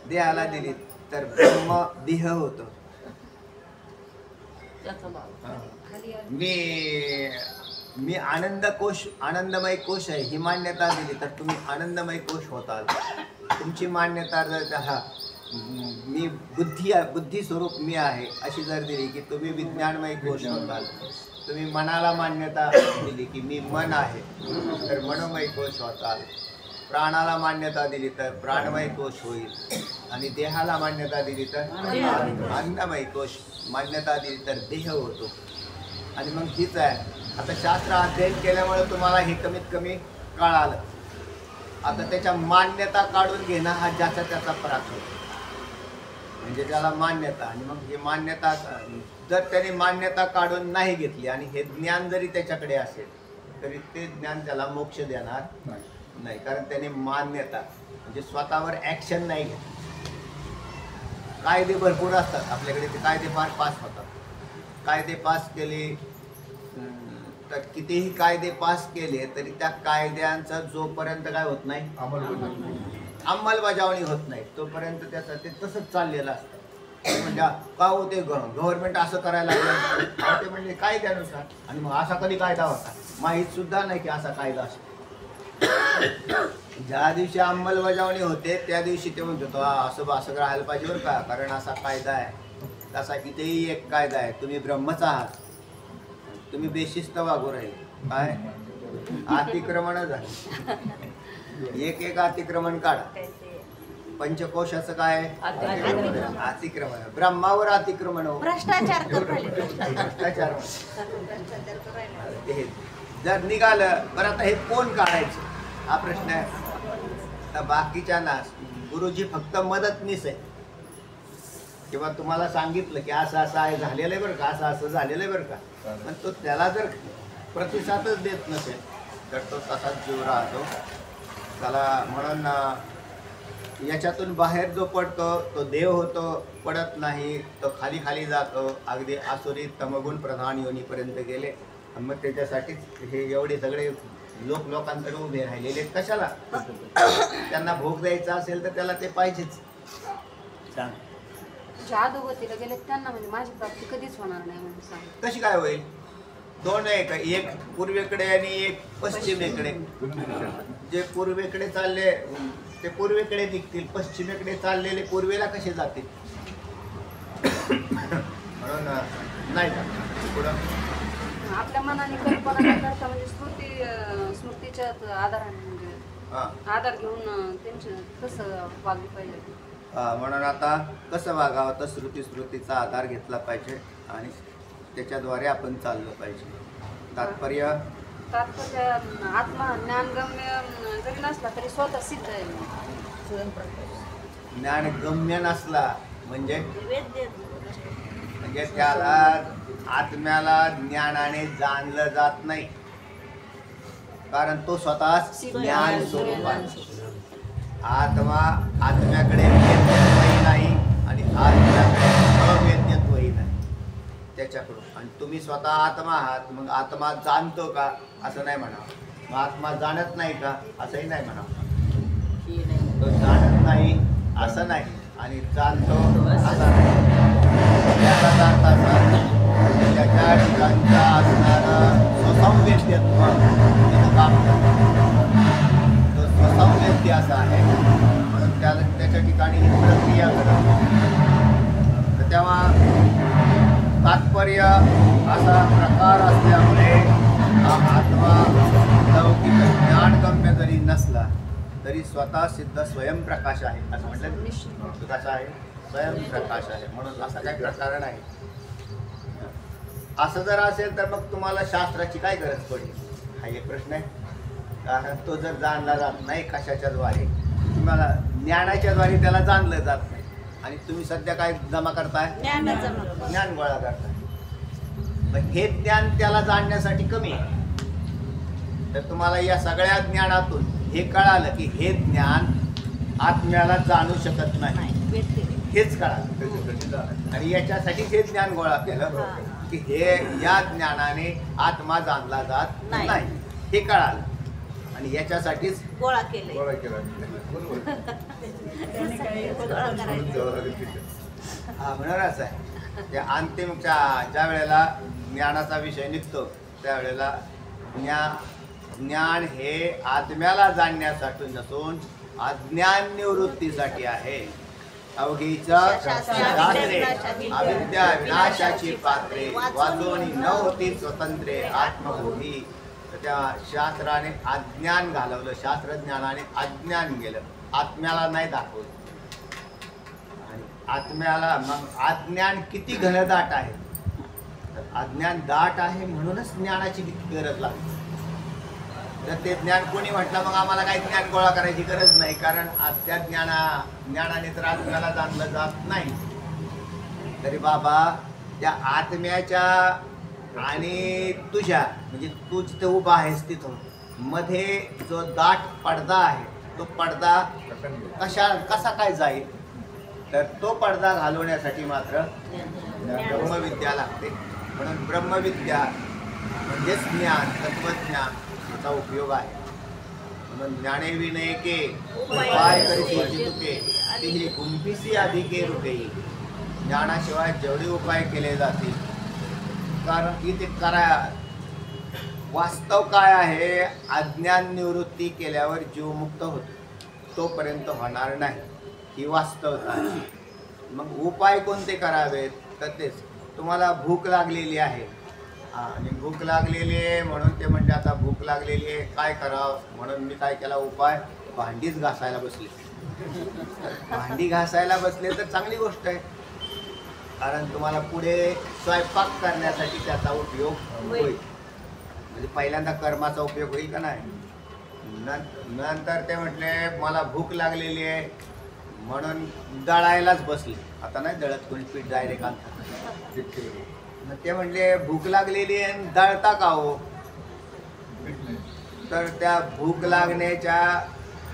देहाला दिली तर ब्रह्म देह होतो. मी आनंद कोश, आनंदमय कोश आहे ही मान्यता दिली तर तुम्ही आनंदमय कोश होताल. तुमची मान्यता जर हा मी बुद्धी स्वरूप मी आहे अशी जर दिली की तुम्ही विज्ञानमय कोश होताल. तुम्ही मनाला मान्यता दिली की मी मन आहे तर मनोमय कोश होताल. प्राणाला मान्यता दिली तर प्राणमय कोश होईल. आणि देहाला मान्यता दिली तर अन्नमय कोश, मान्यता दिली तर देह होतो. आणि मग हीच आहे. आता शास्त्र अध्ययन केल्यामुळे तुम्हाला हे कमीत कमी कळालं. आता त्याच्या मान्यता काढून घेणं हा ज्याचा त्याचा पराक्रम, म्हणजे त्याला मान्यता. आणि मग ही मान्यता जर त्याने मान्यता काढून नाही घेतली आणि हे ज्ञान जरी त्याच्याकडे असेल तरी ते ज्ञान त्याला मोक्ष देणार नाही. कारण त्याने मान्यता म्हणजे स्वतःवर ॲक्शन नाही घेतली. कायदे भरपूर असतात आपल्याकडे, ते कायदे फार पास होतात. कायदे पास केले तर कितीही कायदे पास केले तरी त्या कायद्यांचा जोपर्यंत काय होत नाही, अंमलबजावणी होत नाही, तोपर्यंत त्याचं ते तसंच चाललेलं असतं. म्हणजे का होते गव्हर्नमेंट असं करायला लागलं ते म्हणजे कायद्यानुसार. आणि मग असा कधी कायदा होता माहीत सुद्धा नाही की असा कायदा असतो. ज्या दिवशी अंमलबजावणी होते त्या दिवशी ते म्हणतो असं राहायला पाहिजे बरं का, कारण असा कायदा आहे. तसा इथेही एक कायदा आहे, तुम्ही ब्रह्मच आहात, तुम्ही बेशिस्त वागू राहील. काय अतिक्रमण झालं, एक अतिक्रमण काढा. पंचकोशाचं काय अतिक्रमण, ब्रह्मावर अतिक्रमण हो, भ्रष्टाचार भ्रष्टाचार. जर निघालं बरं आता हे कोण काढायचं हा प्रश्न आहे. तर बाकीच्या ना गुरुजी फक्त मदतनीस आहे, किंवा तुम्हाला सांगितलं की असं असं आहे झालेलं आहे बरं का, असं झालेलं आहे बरं का, पण तो त्याला जर प्रतिसादच देत नसेल तर तो तसाच जीव राहतो. त्याला म्हणून याच्यातून बाहेर जो पडतो तो देव होतो, पडत नाही तो खाली खाली जातो. अगदी आसुरी तमगुण प्रधान योनीपर्यंत गेले. मग त्याच्यासाठीच हे एवढे सगळे लोकांकडे उभे राहिलेले कशाला? त्यांना भोग द्यायचा असेल तर त्याला ते पाहिजेच. जे अधोगतीला गेले त्यांना म्हणजे माझी प्राप्ती कधीच होणार नाही म्हणून सांग. कशी काय होईल? दोन आहे का, एक पूर्वेकडे आणि एक पश्चिमेकडे. जे पूर्वेकडे चालले ते पूर्वेकडे निघतील, पश्चिमेकडे चाललेले पूर्वेला कसे जातील? म्हणून नाही का पुढं आपल्या मनाने कल्पना न करता म्हणजे स्मृतीच्या आधाराने म्हणजे आधार घेऊन त्यांचे कसं वागलं पाहिजे. म्हणून आता कसं वागावं तर स्मृतीचा आधार घेतला पाहिजे आणि त्याच्याद्वारे आपण चाललं पाहिजे. तात्पर्य आत्मा ज्ञानगम्य जरी नसला तरी स्वतः सिद्ध आहे. ज्ञानगम्य नसला म्हणजे वेद्य त्याला आत्म्याला ज्ञानाने जाणलं जात नाही, कारण तो स्वतः ज्ञान स्वरूप आहे. आत्म्याकडे वेद्यत्वही नाही आणि आत्म्याकडे अवेद्यत्वही नाही त्याच्याकडून. आणि तुम्ही स्वतः आत्मा आहात, मग आत्मा जाणतो का असं नाही म्हणावं. मग आत्मा जाणत नाही का असंही नाही म्हणावं. तो जाणत नाही असं नाही आणि जाणतो असं नाही. त्याचा अर्थ असा त्याच्या ठिकाणचा असणारं स्वसंवेद्यत्व तिथं काम करतं. तो स्वसंवेद्य असा आहे म्हणून त्याच्या ठिकाणी ही प्रक्रिया करत. तर तेव्हा तात्पर्य असा प्रकार असल्यामुळे हा आत्मा लौकिक ज्ञानगम्य जरी नसला तरी स्वतः सिद्ध स्वयंप्रकाश आहे असं म्हटलं. कसा आहे? स्वयंप्रकाश आहे. म्हणून असा काही प्रकार नाही. असं जर असेल तर मग तुम्हाला शास्त्राची काय गरज पडेल हा एक प्रश्न आहे. कारण तो जर जाणला जात नाही कशाच्या द्वारे, तुम्हाला ज्ञानाच्या द्वारे त्याला जाणलं जात नाही आणि तुम्ही सध्या काय जमा करताय? ज्ञान गोळा करताय. मग हे ज्ञान त्याला जाणण्यासाठी कमी आहे. तर तुम्हाला या सगळ्या ज्ञानातून हे कळालं की हे ज्ञान आत्म्याला जाणू शकत नाही, हेच कळालं. आणि याच्यासाठी हे ज्ञान गोळा केलं की हे या ज्ञानाने आत्मा जाणला जात नाही हे कळालं आणि याच्यासाठीच गोळा केले. हा म्हणूनच आहे त्या अंतिमच्या ज्या वेळेला ज्ञानाचा विषय निघतो त्यावेळेला ज्ञान हे आत्म्याला जाणण्यासाठी नसून अज्ञान निवृत्तीसाठी आहे. अवघीच्या शास्त्रे अविद्या विनाशाची पात्रे वाचोनी न होती स्वतंत्रे आत्मबोधी. तर त्या शास्त्राने अज्ञान घालवलं, शास्त्रज्ञानाने अज्ञान गेलं, आत्म्याला नाही दाखवलं. आणि आत्म्याला मग अज्ञान किती घनदाट आहे. तर अज्ञान दाट आहे म्हणूनच ज्ञानाची किती गरज लागते. तर ते ज्ञान कोणी म्हटलं मग आम्हाला काही ज्ञान गोळा करायची गरज नाही, कारण त्या ज्ञानाने तर आत्म्याला जाणलं जात नाही. तरी बाबा त्या आत्म्याच्या आणि तुझ्या म्हणजे तू जिथे उभा आहेस तिथं मध्ये जो दाट पडदा आहे तो पडदा कसा काय जाईल. तर तो पडदा घालवण्यासाठी मात्र ब्रह्मविद्या लागते. म्हणून ब्रह्मविद्या म्हणजेच ज्ञान, तत्वज्ञान याचा उपयोग आहे. म्हणून ज्ञाने विनयके उपाय करते जितुके तिही कुंभिसी अधिके रुके. ज्ञानाशिवाय जेवढे उपाय केले जातील, कारण की ते वास्तव काय आहे, अज्ञान निवृत्ती केल्यावर जीवमुक्त होतो, तोपर्यंत होणार नाही ही वास्तवता आहे. मग उपाय कोणते करावेत तर तेच तुम्हाला भूक लागलेली आहे आणि भूक लागलेली आहे म्हणून ते म्हणजे आता भूक लागलेली आहे काय करावं म्हणून मी काय केला उपाय, भांडीच घासायला बसले. भांडी घासायला बसले तर चांगली गोष्ट आहे, कारण तुम्हाला पुढे स्वयंपाक करण्यासाठी त्याचा उपयोग होईल. म्हणजे पहिल्यांदा कर्माचा उपयोग होईल का नाही. नंतर ते म्हटले मला भूक लागलेली आहे म्हणून दळायलाच बसले. आता नाही दळत कोणी पीठ डायरेक्ट आणतात. मग ते म्हणले भूक लागलेली आहे दळता का हो. तर त्या भूक लागण्याच्या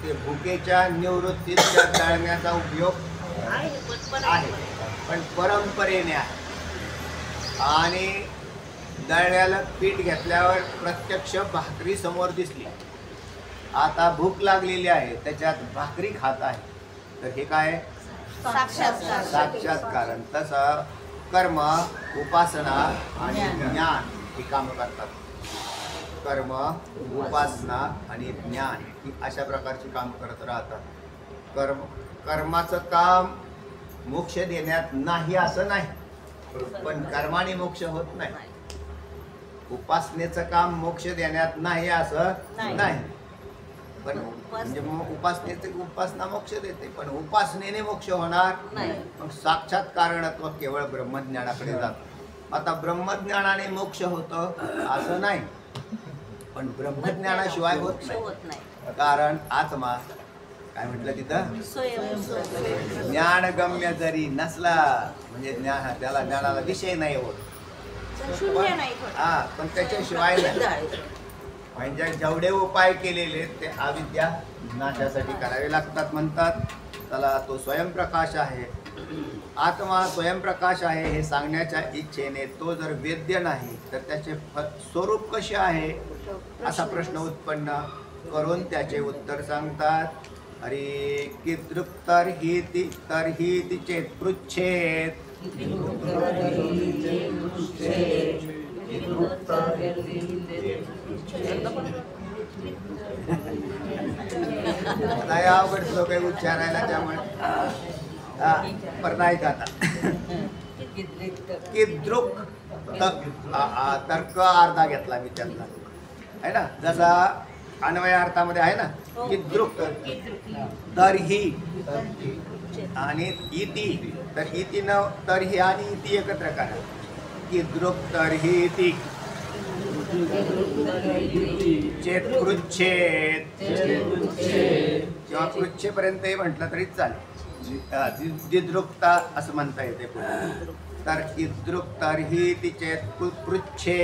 ते भुकेच्या निवृत्तीत त्या दळण्याचा उपयोग आहे, पण परंपरेने आहे. आणि दळण्याला पीठ घेतल्यावर प्रत्यक्ष भाकरी समोर दिसली. आता भूक लागलेली आहे त्याच्यात भाकरी खात आहे तर हे काय साक्षात्कार साक्षात्कारण. तसं कर्म, उपासना आणि ज्ञान ही कामं करतात. कर्म, उपासना आणि ज्ञान ही अशा प्रकारची कामं करत राहतात. कर्माचं काम मोक्ष देण्यात नाही असं नाही, पण कर्माने मोक्ष होत नाही. उपासनेचं काम मोक्ष देण्यात नाही असं नाही, पण म्हणजे उपासना मोक्ष देते, पण उपासनेने मोक्ष होणार नाही. मग साक्षात्कारणत्व केवळ ब्रह्मज्ञानाकडे जातं. आता ब्रह्मज्ञानाने मोक्ष होतं असं नाही, पण ब्रह्मज्ञानाशिवाय होत नाही. कारण आत्मा काय म्हटलं तिथं, ज्ञानगम्य जरी नसला म्हणजे त्याला ज्ञानाला विषय नाही होत. शून्य नाही. हा, पण त्याच्याशिवाय नाही. म्हणजे जेवढे उपाय केलेले ते अविद्या नाशासाठी करावे लागतात म्हणतात. त्याला तो स्वयंप्रकाश आहे, आत्मा स्वयंप्रकाश आहे हे सांगण्याच्या इच्छेने तो जर वेद्य नाही तर त्याचे स्वरूप कसे आहे असा प्रश्न उत्पन्न करून त्याचे उत्तर सांगतात. अरे कीदृक् तर्हि तिचे पृच्छेत. नाही अवघड श्लोक आहे उच्चारायला, त्यामुळे परत ऐका आता. कीदृक् तर्क अर्धा घेतला मी त्यांना, आहे ना, जसा अन्वय अर्थामध्ये आहे ना. कीदृक् तर्हि आणि इति, तर इति न तर्हि आणि इति एकत्र करा. कीदृक् तर्हि इति चेत पृच्छेत किंवा पृच्छेपर्यंतही म्हटलं तरी चालेल. दिदृक्ता असं म्हणता येते पुढे. तर कीदृक् तर्हि इति चेत पृच्छे.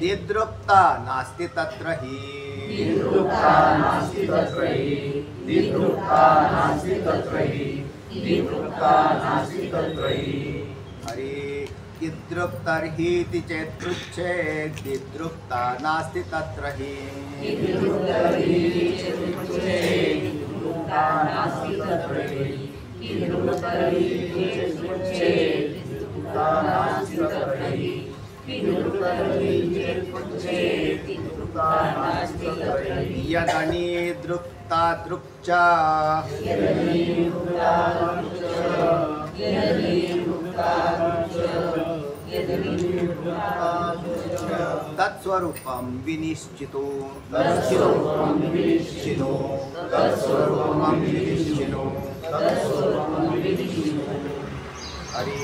दिदृक्ता नास्ति तत्र हि. अरे कीदृक् तर्हि इति चेत् पृच्छेत्. दिदृक्ता नास्ति तत्र हि. यदनीदृक्ता दृक्च तत्स्वरूपं विनिश्चितो. अरे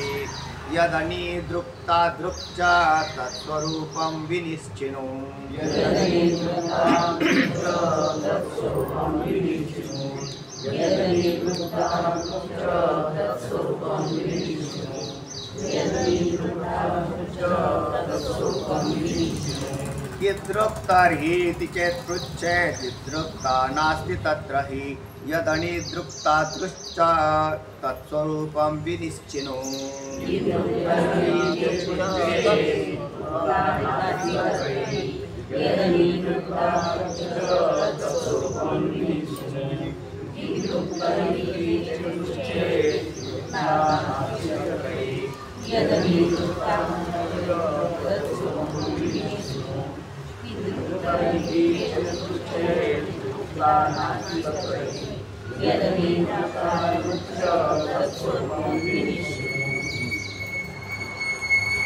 यदनीदृक्ता दृक्च तत्स्वरूपं विनिश्चिनो. कीदृक् तर्हि इति चेत् पृच्छेत्. दिदृक्ता नास्ति तत्र हि. यदनीदृक्ता दृश्च तत्स्वरूपं विनिश्चिनो.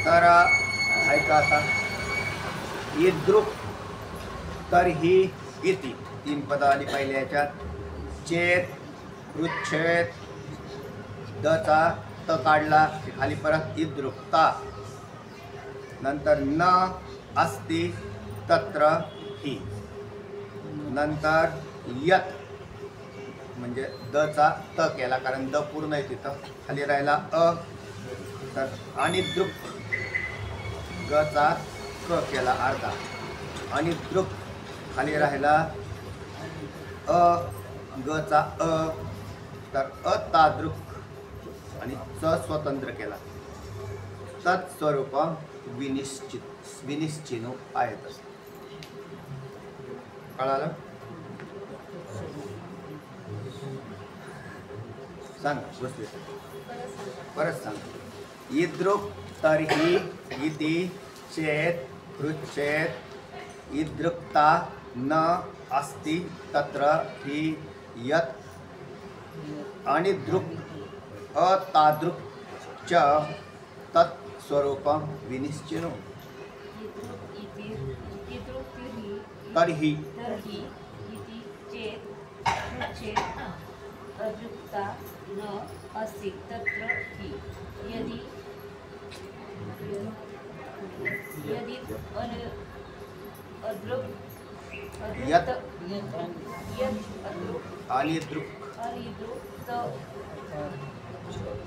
तर ऐका आता. इदृक् तर्हि इति तीन पद आली पहिल्या याच्यात. चेत, पृच्छेत, दचा त काढला खाली परत इदृक्ता. नंतर न अस्ति तत्र हि. नंतर यत म्हणजे दचा त केला कारण द पूर्ण आहे तिथं. खाली राहिला अ. तर आणि दृक् गचा क केला अर्धा. आणि दृक् खाली राहिला अ गचा अ. तर अतादृक् आणि च स्वतंत्र केला. तत्स्वरूप विनिश्चित विनिश्चिनो आहेत असं. कळालं? सांग बसले परत सांग. इद्रुक तर्हि इति चेत पृच्छेत इद्रुक्ता न अस्ति तत्र हि यत् अनिद्रुक् अतादृक् च तत् स्वरूपं विनिश्चिनो. तर्हि इति चेत् पृच्छेत् अदृक्ता न अस्ति तत्र हि यदि यत् अदृक् अनिद्रुक्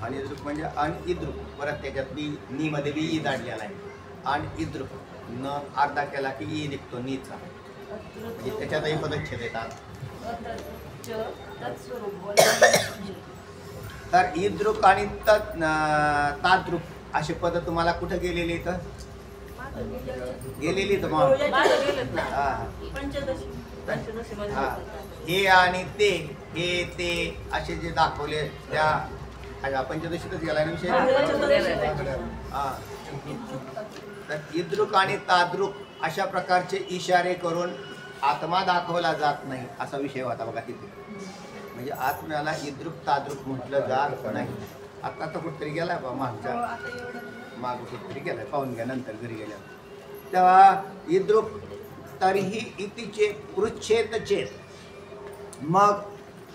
अनिद्रुक म्हणजे अनइद्रुक. परत त्याच्यात नी मध्ये बी ई दाडलेला आहे. अनइद्रुक न अर्धा केला की ई निघतो नीचा, म्हणजे त्याच्यातही पदच्छेद येतात. तर इद्रुक आणि ताद्रुक अशी पद तुम्हाला कुठे गेलेली इथं गेलेली तर मग हा हे आणि ते हे ते असे जे दाखवले त्या पंचदशीतच गेला ना विषय. हा तर इद्रुक आणि ताद्रुक अशा प्रकारचे इशारे करून आत्मा दाखवला जात नाही असा विषय होता बघा तिथे. म्हणजे आत्म्याला इद्रुक ताद्रुक म्हटलं जात नाही. आता तर कुठतरी गेलाय बा मागच्या माग कुठतरी गेलाय, पाहून घ्या नंतर घरी गेल्या. तेव्हा इद्रुक तरीही इतिचे पृच्छेत चेत. मग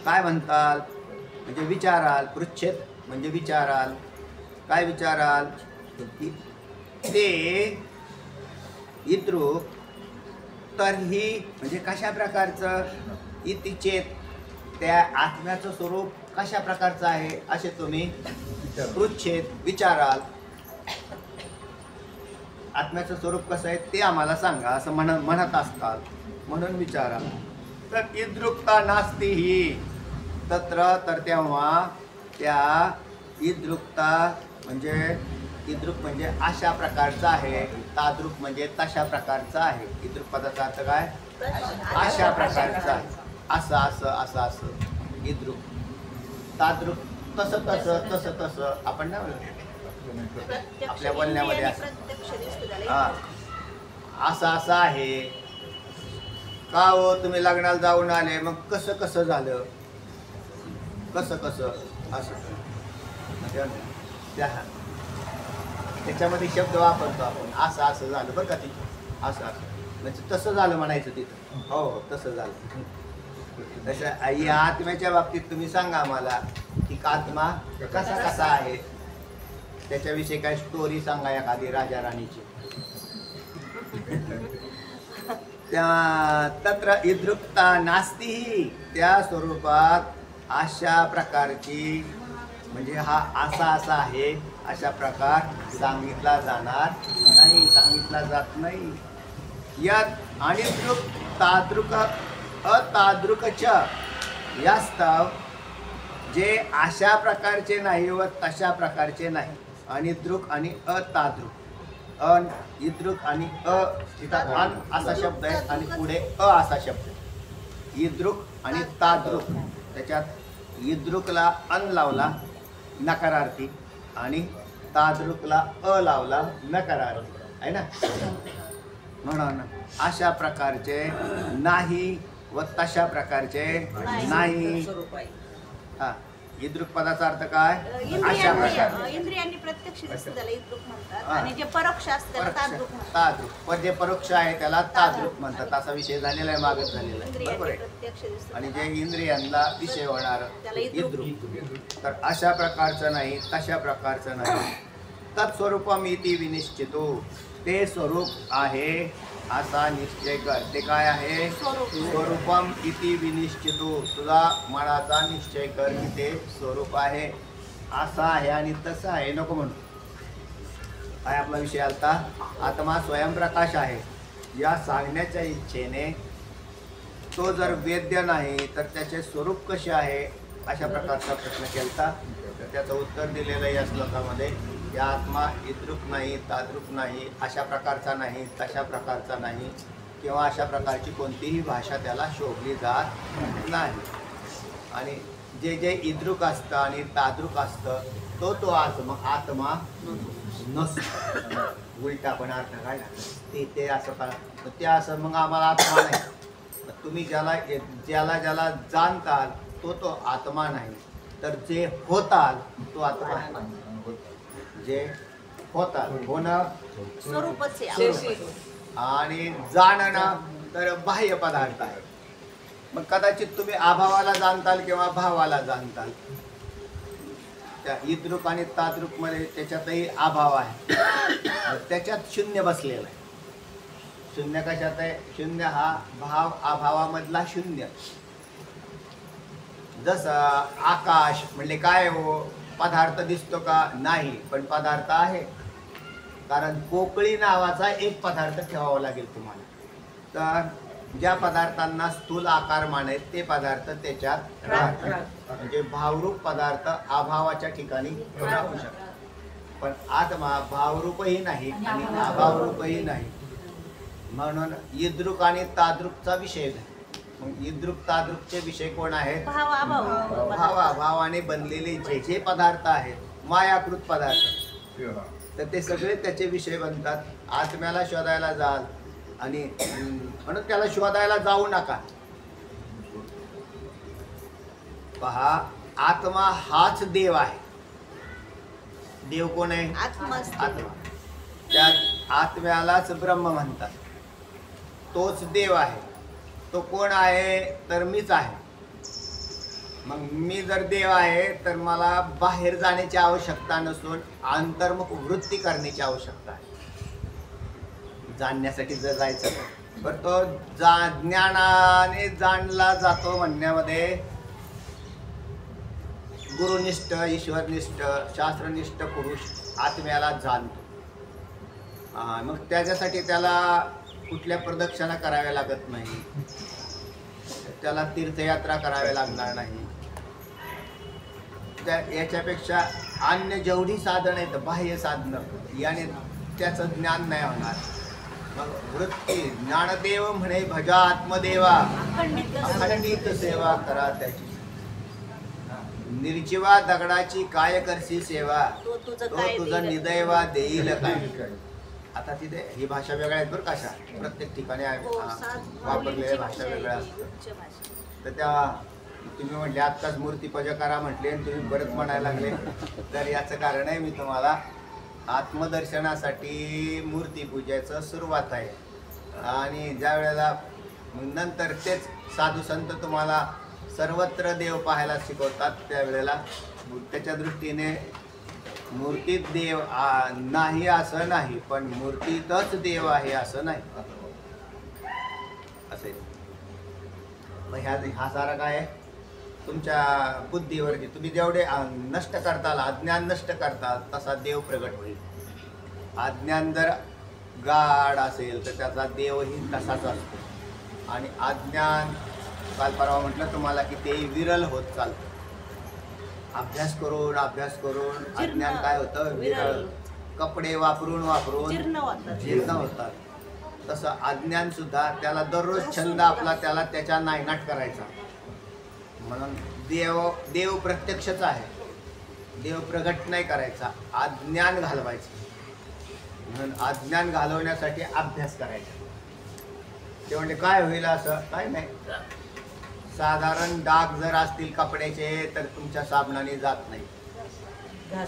काय म्हणताल म्हणजे विचाराल. पृच्छेत म्हणजे विचाराल. काय विचाराल की ते इद्रुक तरीही म्हणजे कशा प्रकारचं इतिचेत त्या आत्म्याचं स्वरूप कशा प्रकारचं आहे असे तुम्ही पृच्छेत विचाराल. आत्म्याचं स्वरूप कसं आहे ते आम्हाला सांगा असं म्हणत असतात म्हणून विचारा. तर इद्रुक्ता नास्ती ही तत्र तर तेव्हा त्या इद्रुक्ता म्हणजे इद्रुक म्हणजे अशा प्रकारचं आहे. ताद्रुक म्हणजे तशा प्रकारचं आहे. इद्रुक पदाचा अर्थ काय अशा प्रकारचं आहे. असं असं असं असं इद्रुक. ताद्रुक तसं तसं तसं तसं आपण ना आपल्या बोलण्यामध्ये हा असं असं आहे. का हो तुम्ही लग्नाला जाऊन आले मग कसं कसं झालं कसं कसं असं त्याच्यामध्ये शब्द वापरतो आपण. असं असं झालं बरं का ती असं असं म्हणजे तसं झालं म्हणायचं तिथं. हो हो तसं झालं. तसं या आत्म्याच्या बाबतीत तुम्ही सांगा आम्हाला की आत्मा कसा कसा आहे त्याच्याविषयी काय स्टोरी सांगा एखादी राजा राणीची. त्या तत्र इद्रुक्ता नास्ती त्या स्वरूपात अशा प्रकारची म्हणजे हा असा असा आहे अशा प्रकार सांगितला जाणार नाही. सांगितला जात नाही. यात अनिद्रुक ताद्रुक अताद्रुकच यास्तव जे अशा प्रकारचे नाही व तशा प्रकारचे नाही. अनिद्रुक आणि अताद्रुक. अन इद्रुक आणि तिथं अन असा शब्द आहे आणि पुढे असा शब्द आहे. इद्रुक आणि ताद्रुक. त्याच्यात इद्रुकला अन लावला नकारार्थी आणि ताद्रुकला लावला नकारार्थी आहे ना. म्हणून अशा प्रकारचे नाही व तशा प्रकारचे नाही. हा इद्रुक पदाचा अर्थ काय अशा प्रकार. इंद्रियांनी प्रत्यक्ष दिसतं त्याला इद्रुक म्हणतात आणि जे परोक्ष असतं त्याला ताद्रुक म्हणतात. ताद्रुक पण जे परोक्ष आहे त्याला ताद्रुक म्हणतात. असा विषय झालेला आहे मागच झालेला आहे बरोबर आहे. प्रत्यक्ष दिसतं आणि जे इंद्रियांना विषय होणार इद्रुक. तर अशा प्रकारचं नाही तशा प्रकारचं नाही. तत्स्वरूपम इति विनिश्चितो ते स्वरूप आहे असा निश्चय कर. ते काय आहे स्वरूपम इति विनिश्चितो. तुझा मनाचा निश्चय कर की ते स्वरूप आहे असं आहे आणि तसं आहे नको म्हणून. काय आपला विषय आलता आत्मा स्वयंप्रकाश आहे या सांगण्याच्या इच्छेने तो जर वेद्य नाही तर त्याचे स्वरूप कसे आहे अशा प्रकारचा प्रश्न केलता. तर त्याचं उत्तर दिलेलं या श्लोकामध्ये या आत्मा इद्रुक नाही, ताद्रुक नाही, अशा प्रकारचा नाही, तशा प्रकारचा नाही, किंवा अशा प्रकारची कोणतीही भाषा त्याला शोभली जात नाही. आणि जे जे इद्रुक असतं आणि ताद्रुक असतं तो आत्मा नसतो. उलटा पण अर्थ काढला ते असं करा, ते असं मग आम्हाला आत्मा नाही. तुम्ही ज्याला ज्याला जाणताल तो आत्मा नाही, तर जे होताल तो आत्मा आहे. जे होताल होणं स्वरूपच आहे. स्वरूप आणि जाणणं तर बाह्य पदार्थ आहे. मग कदाचित तुम्ही अभावाला जाणताल किंवा भावाला जाणताल. त्या इद्रुक आणि ताद्रुक मध्ये त्याच्यातही अभाव आहे, त्याच्यात शून्य बसलेला आहे. शून्य कशात आहे? शून्य हा भाव अभावामधला शून्य. जसं आकाश म्हणले काय हो, पदार्थ दिसतो का? नाही, पण पदार्थ आहे. कारण पोकळी नावाचा एक पदार्थ ठेवावा लागेल तुम्हाला. तर ज्या पदार्थांना स्थूल आकारमान आहेत ते पदार्थ त्याच्यात राहतात. म्हणजे भावरूप पदार्थ अभावाच्या ठिकाणी राहू शकतात. पण आत्मा भावरूपही नाही आणि अभावरूपही नाही. म्हणून इद्रुक आणि ताद्रुकचा विषय नाही. मग इद्रुक ताद्रुकचे विषय कोण आहेत? भावाने बनलेले जे जे पदार्थ आहेत, मायाकृत पदार्थ, तर ते सगळे त्याचे विषय बनतात. आत्म्याला शोधायला जाल आणि म्हणून त्याला शोधायला जाऊ नका. पहा, आत्मा हाच देव आहे. देव कोण आहे? आत्मा. त्या आत्म्यालाच ब्रह्म म्हणतात. तोच देव आहे. तो कोण आहे? तर मीच आहे. मग मी जर देव आहे तर मला बाहेर जाण्याची आवश्यकता नसून अंतर्मुख वृत्ती करण्याची आवश्यकता आहे. जाणण्यासाठी जर जायचं तर तो ज्ञानाने जाणला जातो म्हणण्यामध्ये गुरुनिष्ठ, ईश्वरनिष्ठ, शास्त्रनिष्ठ पुरुष आत्म्याला जाणतो. मग त्याच्यासाठी त्याला कुठल्या प्रदक्षिणा कराव्या लागत नाही, त्याला तीर्थयात्रा कराव्या लागणार नाही. याच्यापेक्षा अन्य जेवढी साधन आहेत, बाह्य साधनं, याने त्याचं ज्ञान नाही होणार. मग वृत्ती ज्ञानदेव म्हणे भजा आत्मदेवा, अखंडित सेवा करा त्याची. निर्जीवा दगडाची काय करशी सेवा, तो तुझा निदैवा देईल काय. आता तिथे ही भाषा वेगळ्या आहेत बरं का, अशा प्रत्येक ठिकाणी वापरलेल्या भाषा वेगळ्या असतात. तर त्या तुम्ही म्हटले आत्ताच मूर्तीपूजा करा म्हटले आणि तुम्ही परत म्हणायला लागले. तर याचं कारण आहे, मी तुम्हाला आत्मदर्शनासाठी मूर्तीपूजेचं सुरुवात आहे. आणि ज्या वेळेला नंतर तेच साधू संत तुम्हाला सर्वत्र देव पाहायला शिकवतात, त्यावेळेला त्याच्या दृष्टीने मूर्तीत देव नाही असं नाही, पण मूर्तीतच देव आहे असं नाही. असे हा सारा काय आहे? तुमच्या बुद्धीवरती तुम्ही जेवढे नष्ट करताल, अज्ञान नष्ट करताल, तसा देव प्रगट होईल. अज्ञान जर गाढ असेल तर त्याचा देवही तसाच असतो. आणि अज्ञान काल परवा म्हटलं तुम्हाला की ते विरल होत चालतं. अभ्यास करून अज्ञान काय होतं? विरळ. कपडे वापरून जीर्ण होतात. तसं अज्ञान सुद्धा, त्याला दररोज छंद आपला त्याला त्याच्या नायनाट करायचा. म्हणून देव प्रत्यक्षच आहे, देव प्रगट नाही करायचा, अज्ञान घालवायचं. म्हणून अज्ञान घालवण्यासाठी अभ्यास करायचा. ते म्हणजे काय होईल? असं काय नाही. साधारण डाग जर असतील कपड्याचे तर तुमच्या साबणाने जात नाही.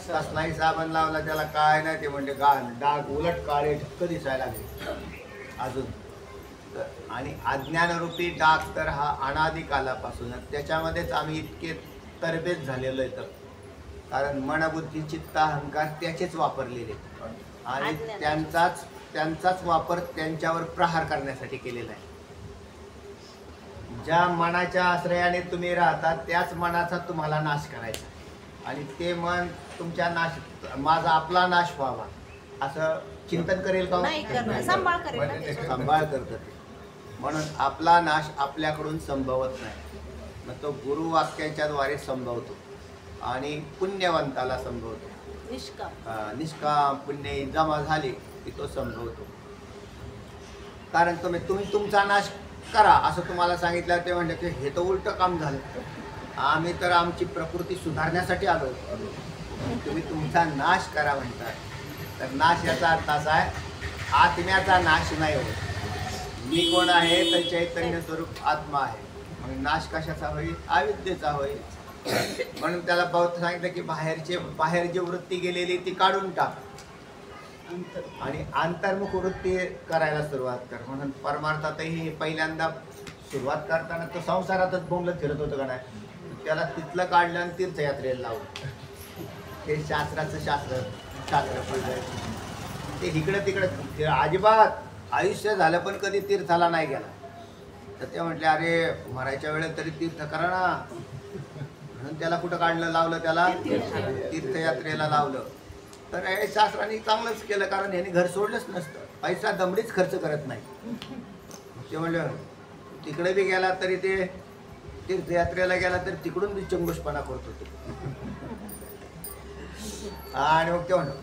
कसलाही साबण लावला त्याला काय नाही, ते म्हणजे डाग उलट काळे ढक्क दिसायला लागले अजून. आणि अज्ञानरूपी डाग तर हा अनादिकालापासून, त्याच्यामध्येच आम्ही इतके तरबेज झालेलो आहे. तर कारण मनबुद्धी चित्त अहंकार त्याचेच वापरलेले आणि त्यांचाच वापर त्यांच्यावर प्रहार करण्यासाठी केलेला आहे. ज्या मनाच्या आश्रयाने तुम्ही राहता त्याच मनाचा तुम्हाला नाश करायचा. आणि ते मन तुमच्या माझा आपला नाश व्हावा असं चिंतन करेल का? सांभाळ करत. म्हणून आपला नाश आपल्याकडून संभवत नाही. मग तो गुरुवाक्याच्या द्वारे संभवतो आणि पुण्यवंताला संभवतो. निष्काम पुण्य जमा झाले की तो संभवतो. कारण तुम्ही तुमचा नाश करा असं तुम्हाला सांगितलं ते म्हणलं की हे तर उलटं काम झालं. आम्ही तर आमची प्रकृती सुधारण्यासाठी आलो. तुम्ही तुमचा नाश करा म्हणताय. तर नाश याचा अर्थ असा आहे आत्म्याचा नाश नाही होत. मी कोण आहे तर चैतन्य स्वरूप आत्मा आहे. मग नाश कशाचा होईल? अविद्येचा होईल. म्हणून त्याला बौद्ध सांगितलं की बाहेर जी वृत्ती गेलेली ती काढून टाक आणि अंतर्मुख वृत्ती करायला सुरुवात कर. म्हणून परमार्थातही पहिल्यांदा सुरुवात करताना तो संसारातच बोंबलत फिरत होतं का नाही. त्याला तिथलं काढलं आणि तीर्थयात्रेला लावलं. हे शास्त्र पडलं ते इकडं तिकडं अजिबात आयुष्य झालं पण कधी तीर्थाला नाही गेला. तर ते म्हटले अरे मरायच्या वेळेत तरी तीर्थ करा ना. म्हणून त्याला कुठं काढलं लावलं त्याला तीर्थयात्रेला लावलं. तर हे शास्त्राने चांगलंच केलं कारण ह्याने घर सोडलंच नसतं. पैसा दमडीच खर्च करत नाही. ते म्हणलं तिकडे बी गेला तरी ते तीर्थयात्रेला गेला तरी तिकडून बी चंगुषपणा करत होतो. आणि मग ते म्हणलं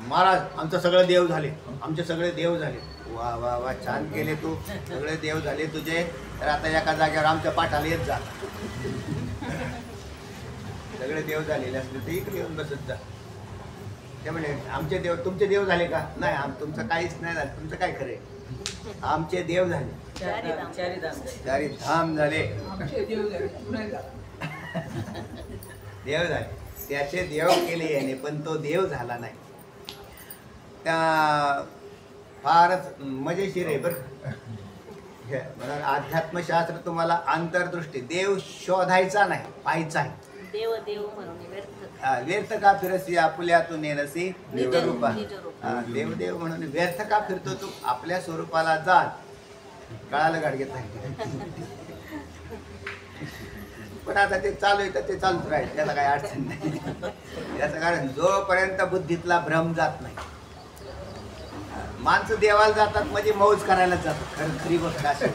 महाराज आमचं सगळं देव झाले. आमचे सगळे देव झाले. वा वा वा छान केले तू. सगळे देव झाले तुझे. तर आता एका जागेवर आमच्या पाठाला येत जा. सगळे देव झालेले असले तर इकडे येऊन बसत जा. ते म्हणे आमचे देव तुमचे देव झाले का? नाही तुमचं काहीच नाही झालं. तुमचं काय खरंय? आमचे देव झाले. चारी धाम झाले. देव झाले. त्याचे देव केले याने पण तो देव झाला नाही. त्या फारच मजेशीर आहे बरं. म्हणून अध्यात्मशास्त्र तुम्हाला अंतर्दृष्टी देव शोधायचा नाही पाहायचा आहे. देव देव म्हणून व्यर्थ का फिरसी आपुल्यातून नेनसी निज रूपा. देव देव म्हणून व्यर्थ का फिरतो तू? आपल्या स्वरूपाला जा. कळालं गाडगेत नाही. पण आता ते चालू आहे तर ते चालूच राहील. त्याला काही अडचण नाही. याचं कारण जोपर्यंत बुद्धीतला भ्रम जात नाही. माणसं देवाला जातात म्हणजे मौज करायलाच जातात. खरी गोष्ट अशी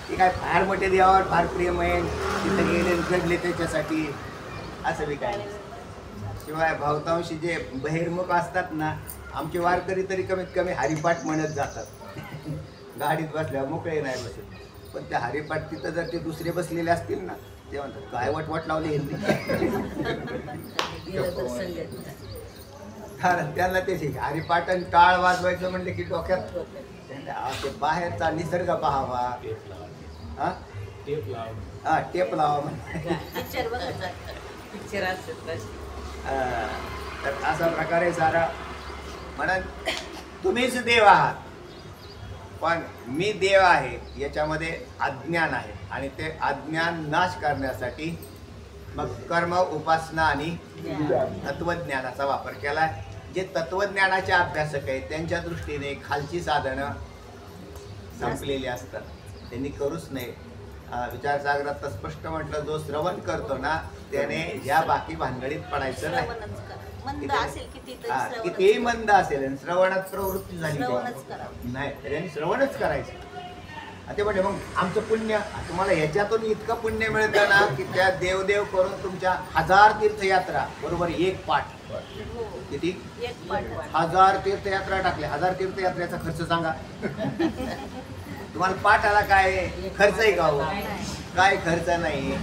की काय फार मोठे देवावर फार प्रेम आहे तिथे गेले घडले त्याच्यासाठी असं बी काय. शिवाय बहुतांशी जे बहिर्मुख असतात ना आमचे वारकरी तरी कमीत कमी हरिपाठ म्हणत जातात. गाडीत बसल्यावर मोकळे नाही बसत. पण त्या हरिपाठ तिथं जर ते दुसरे बसलेले असतील ना ते म्हणतात काय वटवट लावली. कारण त्यांना ते हरिपाठ आणि टाळ वाजवायचं म्हणले की डोक्यात ते बाहेरचा निसर्ग पाहावा. टेप लावा म्हणजे. तर अशा प्रकारे सारा म्हणत तुम्हीच देव आहात पण मी देव आहे याच्यामध्ये अज्ञान आहे. आणि ते अज्ञान नाश करण्यासाठी मग कर्म उपासना आणि तत्वज्ञानाचा वापर केला. जे तत्वज्ञानाचे अभ्यासक आहेत त्यांच्या दृष्टीने खालची साधनं संपलेली असतात. त्यांनी करूच नाही. विचारसागरात तर स्पष्ट म्हटलं जो श्रवण करतो ना त्याने ह्या बाकी भानगडीत पडायचं नाही. कितीही मंद असेल आणि श्रवणात प्रवृत्ती झाली नाही त्याने श्रवणच करायचं. ते म्हणजे मग आमचं पुण्य तुम्हाला ह्याच्यातून इतकं पुण्य मिळतं ना की त्या देवदेव करून तुमच्या 1000 तीर्थयात्रा बरोबर एक पाठ. किती? 1000 तीर्थयात्रा टाकल्या. 1000 तीर्थयात्रेचा खर्च सांगा. तुम्हाला पाठाला काय खर्च आहे का? काय खर्च नाही.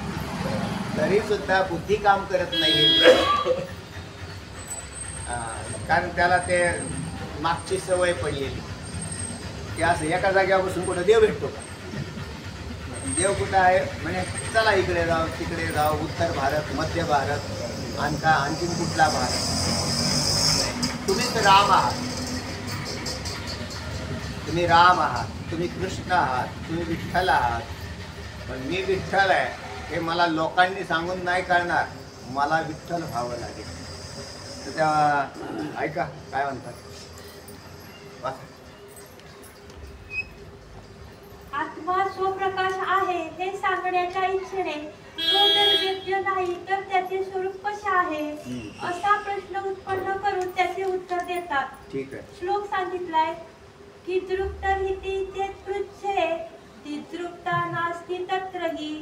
तरी सुद्धा बुद्धी काम करत नाही. कारण त्याला ते मागची सवय पडलेली की असं एका जागेवर बसून कुठं देव भेटतो का? देव कुठं आहे म्हणजे चला इकडे जाऊ तिकडे जाऊ. उत्तर भारत मध्य भारत आणखीन कुठला भारत. तुम्हीच राम आहात. तुम्ही राम आहात. तुम्ही कृष्ण आहात. तुम्ही विठ्ठल आहात. पण मी विठ्ठल आहे हे मला लोकांनी सांगून नाही कळणार. मला विठ्ठल व्हावं लागेल. तर त्या ऐका काय म्हणतात. आत्मा स्वप्रकाश आहे हे सांगण्याच्या इच्छेने तो जर व्यक्त नाही तर त्याचे स्वरूप कसे आहे असा प्रश्न उत्पन्न करून त्याचे उत्तर देतात. ठीक आहे. श्लोक सांगितलाय की दृप्तहिती चेत पृच्छे दिदृप्ता नास्ति तत्रहि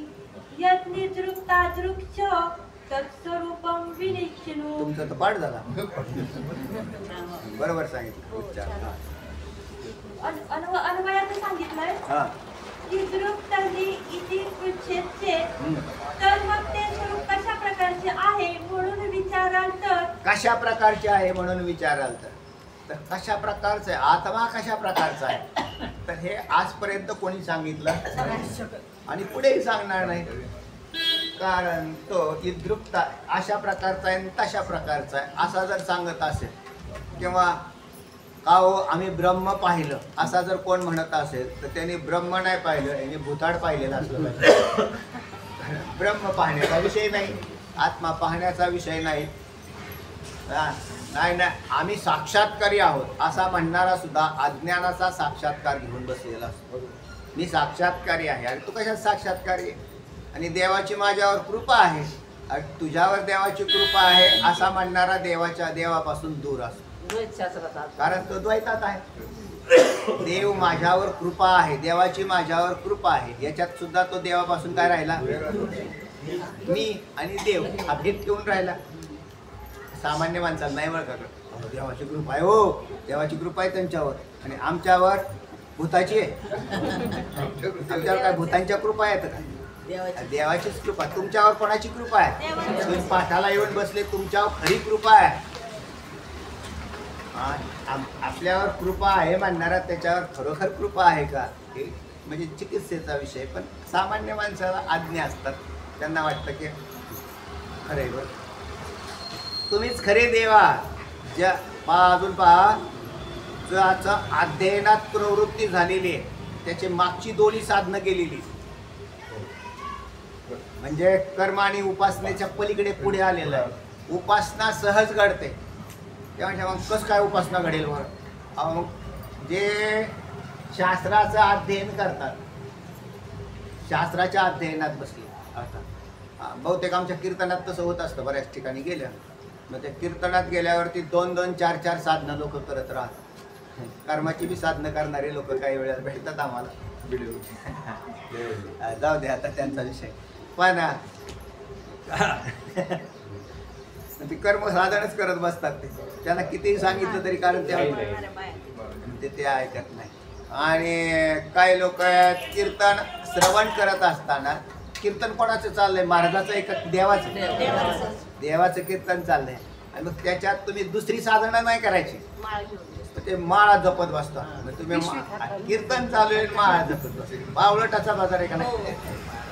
यत् निदृप्ता दृक्ष तत्स्वरूपं विनिच्छिनु. तुमचा तर पाठ झाला. बरोबर सांगितलं उच्चार. अन्वयाचं सांगितलंय हा. इद्रुप तर्हि इति पृच्छेदचे. तर मग ते स्वरूप कशा प्रकारचे आहे म्हणून विचाराल तर कशा प्रकारचे आहे म्हणून विचाराल तर कशा प्रकारचं आहे, आत्मा कशा प्रकारचा आहे, तर हे आजपर्यंत कोणी सांगितलं आणि पुढेही सांगणार नाही. कारण तो इद्रुपता अशा प्रकारचा आहे आणि तशा प्रकारचा आहे असा जर सांगत असेल, किंवा का हो आम्ही ब्रह्म पाहिलं असा जर कोण म्हणत असेल, तर त्यांनी ब्रह्म नाही पाहिलं, यांनी भूताड पाहिलेलं असलं पाहिजे. ब्रह्म पाहण्याचा विषय नाही, आत्मा पाहण्याचा विषय नाही. नाही नाही, आम्ही साक्षात्कारी आहोत असा म्हणणारा सुद्धा अज्ञानाचा साक्षात्कार घेऊन बसलेला असतो. मी साक्षात्कारी आहे. आणि तू कशात साक्षात्कारी आहे? आणि देवाची माझ्यावर कृपा आहे, आणि तुझ्यावर देवाची कृपा आहे असा म्हणणारा देवापासून दूर असतो. कारण तो द्वैतात आहे. देव माझ्यावर कृपा आहे, देवाची माझ्यावर कृपा आहे, याच्यात सुद्धा तो देवापासून काय राहिला? मी आणि देव हा भेद ठेवून राहिला. सामान्य माणसाला नाही बरं का, देवाची कृपा आहे, हो देवाची कृपा आहे त्यांच्यावर, आणि आमच्यावर भूताची आहे. आमच्यावर काय भूतांच्या कृपा आहेत का? देवाचीच कृपा. तुमच्यावर कोणाची कृपा आहे? तुम्ही पाठाला येऊन बसले, तुमच्यावर खरी कृपा आहे. आपल्यावर कृपा आहे म्हणणारा त्याच्यावर खरोखर कृपा आहे का, हे म्हणजे चिकित्सेचा विषय. पण सामान्य माणसाला आज्ञा असतात, त्यांना वाटतं की खरे बरं तुम्हीच खरे देवा. ज्या अजून पहा, ज्याचं अध्ययनात प्रवृत्ती झालेली आहे त्याची मागची दोन्ही साधनं गेलेली, म्हणजे कर्म आणि उपासनेच्या पलीकडे पुढे आलेलं आहे. उपासना सहज घडते, तेव्हा मग कसं काय उपासना घडेल वर? मग जे शास्त्राचं अध्ययन करतात, शास्त्राच्या अध्ययनात बसले आता बहुतेक आमच्या कीर्तनात तसं होत असतं. बऱ्याच ठिकाणी गेल्या, मग त्या कीर्तनात गेल्यावरती 2-2, 4-4 साधनं लोक करत राहतात. कर्माची बी साधनं करणारे लोक काही वेळेला भेटतात आम्हाला. जाऊ दे आता त्यांचा विषय. पण ती कर्म साधनच करत बसतात. ते त्यांना कितीही सांगितलं तरी, कारण ते ऐकत नाही. आणि काही लोक कीर्तन श्रवण करत असताना, कीर्तन कोणाचं चाललंय? महाराजाचं एक देवाचं. देवाचं कीर्तन चाललंय, आणि मग त्याच्यात तुम्ही दुसरी साधना नाही करायची, ते माळा जपत बसतात. मग तुम्ही कीर्तन चालू आहे, माळा जपत बसता. बावळटाचा बाजार आहे का नाही?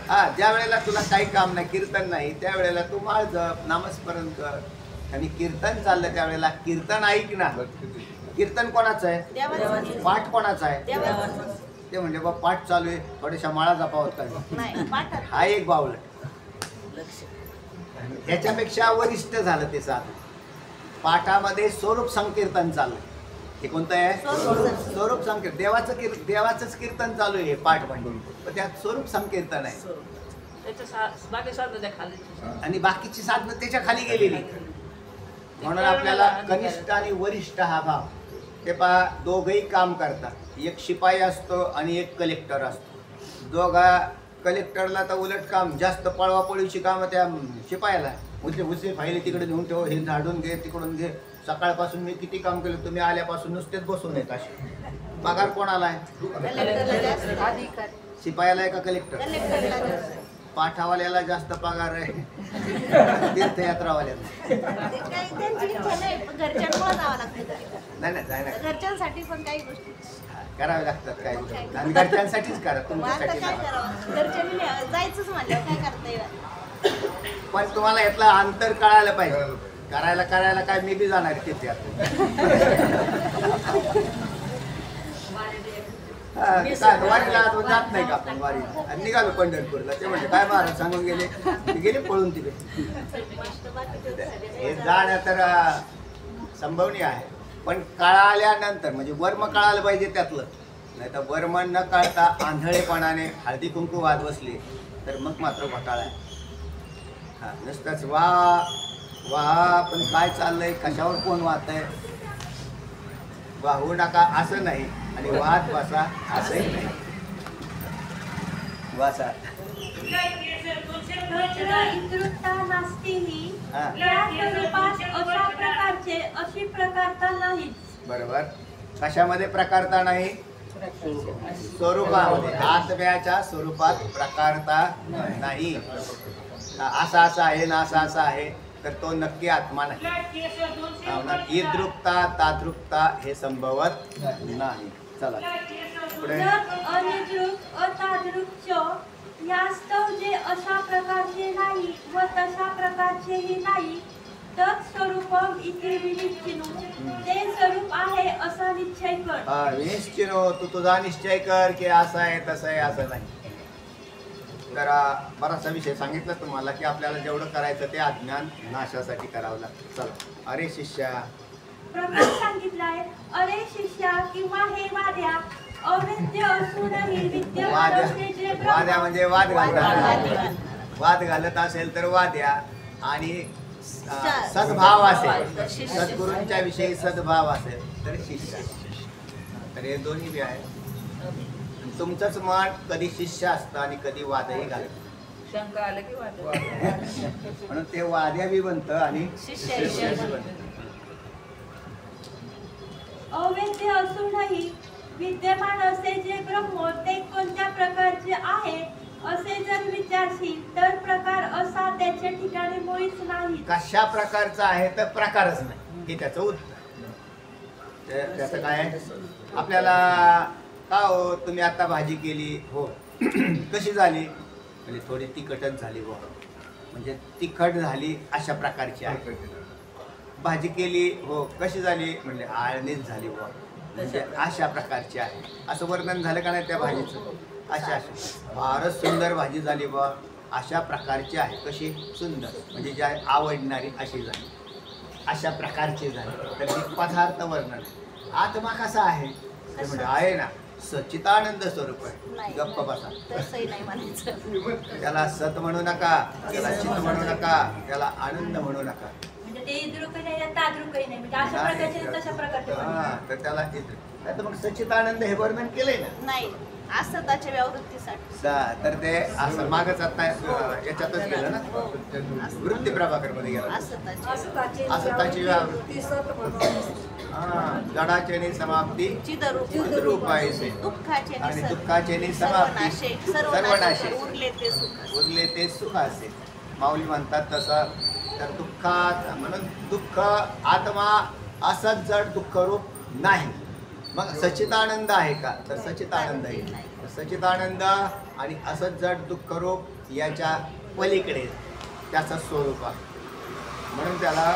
हा, ज्या वेळेला तुला काही काम नाही, कीर्तन नाही, त्यावेळेला तू माळ जप, नामस्मरण कर. आणि कीर्तन चाललं त्यावेळेला कीर्तन ऐक ना. कीर्तन कोणाचं आहे? पाठ कोणाचा आहे? ते म्हणजे बा पाठ चालू आहे, थोड्याशा माळा जपावत काय, हा एक बावळट. ह्याच्यापेक्षा वरिष्ठ झालं ते साधन. पाठामध्ये स्वरूप संकीर्तन चाललंय. हे कोणतं आहे? स्वरूप संकीर्तन. देवाचंच कीर्तन चालू आहे पाठ म्हणून, पण त्यात स्वरूप संकीर्तन आहे. आणि बाकीची साधनं त्याच्या खाली गेलेली. म्हणून आपल्याला कनिष्ठ आणि वरिष्ठ हा भाव, ते पहा दोघंही काम करतात. एक शिपाई असतो आणि एक कलेक्टर असतो. दोघा कलेक्टरला तर उलट काम जास्त, पळवापळीची कामं त्या शिपायाला. उचले फायले तिकडे नेऊन ठेव, हे झाडून घे, तिकडून घे. सकाळपासून मी किती काम केलं, तुम्ही आल्यापासून नुसतेच बसून येत. असे पगार कोणाला आहे? शिपायाला आहे का कलेक्टर? पाठावाल्याला जास्त पगार आहे, तीर्थयात्रावाल्याला नाही नाही जायला घरच्यांसाठी पण काही गोष्टी करावे लागतात. काही गोष्टी आणि घरच्यांसाठीच करा, तुमच्यासाठी घरच्यांनी जायचंच म्हणलं काय करता येईल. पण तुम्हाला यातलं अंतर कळायला पाहिजे. करायला काय मी बी जाणार तिथे. वारीला जात नाही का आपण? वारीला आणि निघालो पंढरपूरला. ते म्हणजे काय महाराज सांगून गेले पळून तिकडे. हे जाणं तर संभवनीय आहे, पण कळाल्यानंतर म्हणजे वर्म कळायला पाहिजे त्यातलं. नाही तर वर्म न कळता आंधळेपणाने हळदी कुंकू वाद बसले तर मग मात्र घोटाळा आहे. हा, नुसतंच वा पण काय चाललंय, कशावर कोण वाहत आहे, वाहू नका असं नाही, आणि वाद बसा असंही नाही. वाचा. तत्र इतरुक्ता नास्तीहि हा. या स्वरूपात अशा प्रकारचे अशी प्रकारता नाही. बरोबर. कशामध्ये प्रकारता नाही? स्वरूपामध्ये. आत्म्याच्या स्वरूपात प्रकारता नाही. असा असा आहे ना असा असा आहे तर तो नक्की आत्मा नाही. ईदृक्ता तादृक्ता हे संभवत नाही. चला पुढे. जर अनिद्रुक अतादृक्च यास्तव जे अशा प्रकारचे नाही व तशा प्रकारचेही नाही तत्स्वरूपम इति विनिश्चिनो ते स्वरूप आहे असा निश्चय कर. विनिश्चिनो तू तुझा निश्चय कर की असं आहे तसं आहे असं नाही. तर बराचसा विषय सांगितला तुम्हाला की आपल्याला जेवढं करायचं ते अज्ञान नाशासाठी करावं लागतं. चला. अरे शिष्या प्रकार सांगितलाय. अरे शिष्या किंवा हे वाद्या अविद्य असूनही विद्यमान असणे जे ब्रह्म. वाद्या म्हणजे वाद घालतात. वाद घालत असेल तर वाद्या आणि सद्भाव असेल सद्गुरूंच्या विषयी सद्भाव असेल तर शिष्य. तर हे दोन्ही बी आहे. तुमचंच मन कधी शिष्य असतं आणि कधी वादही घालतं. शंका आलं की म्हणून ते वाद्या बी बनतं आणि शिष्य शिष्य बी बनतं. अवेद्य असूनही विद्यमान असे जे ब्रह्म ते कोणत्या प्रकारचे आहे असे जर विचारशील तर प्रकार असा त्याच्या ठिकाणी मुळीच नाही. कशा प्रकारचा आहे तर प्रकारच नाही हे त्याचं उत्तर. त्याचं काय आहे? आपल्याला का हो तुम्ही आता भाजी केली हो कशी झाली म्हणजे थोडी तिखटच झाली हो म्हणजे तिखट झाली अशा प्रकारची आहे. भाजी केली हो कशी झाली म्हणजे आळणीच झाली हो म्हणजे अशा प्रकारची आहे. असं वर्णन झालं का नाही त्या भाजीचं? अशा फारच सुंदर भाजी झाली बा अशा प्रकारची आहे. कशी सुंदर म्हणजे ज्या आवडणारी अशी झाली अशा प्रकारची झाली. तर हे पदार्थ वर्णन. आत्मा कसा आहे ते म्हणजे आहे ना सच्चिदानंद स्वरूप आहे. गप्प बसा. तसंही नाही म्हणायचं. त्याला सत म्हणू नका, त्याला चित म्हणू नका, त्याला आनंद म्हणू नका. म्हणजे ते इद्रुकही नाही ताद्रुकही नाही म्हणजे अशा प्रकारचे आणि तशा प्रकारचे पण नाही. हा तर त्याला तर मग सच्चिदानंद हे वर्णन केलंय ना. नाही असताच्या व्यावृत्तीसाठी. तर ते असं मागच आता याच्यातच गेलं ना वृत्ती प्रभाकर मध्ये गेला. असताची व्यावृत्ती जडाचे समाप्ती चिद्रूप आहे आणि दुःखाचे समाप्ती सर्वनाशे उरले ते सुख असे. माऊली म्हणतात तसं. तर दुःखात म्हणून दुःख आत्मा असंच जड दुःख रूप नाही. मग सच्चिदानंद आहे का तर सच्चिदानंद आहे. सच्चिदानंद आणि असंच जड दुःख रूप याच्या पलीकडे त्याचं स्वरूप आहे. म्हणून त्याला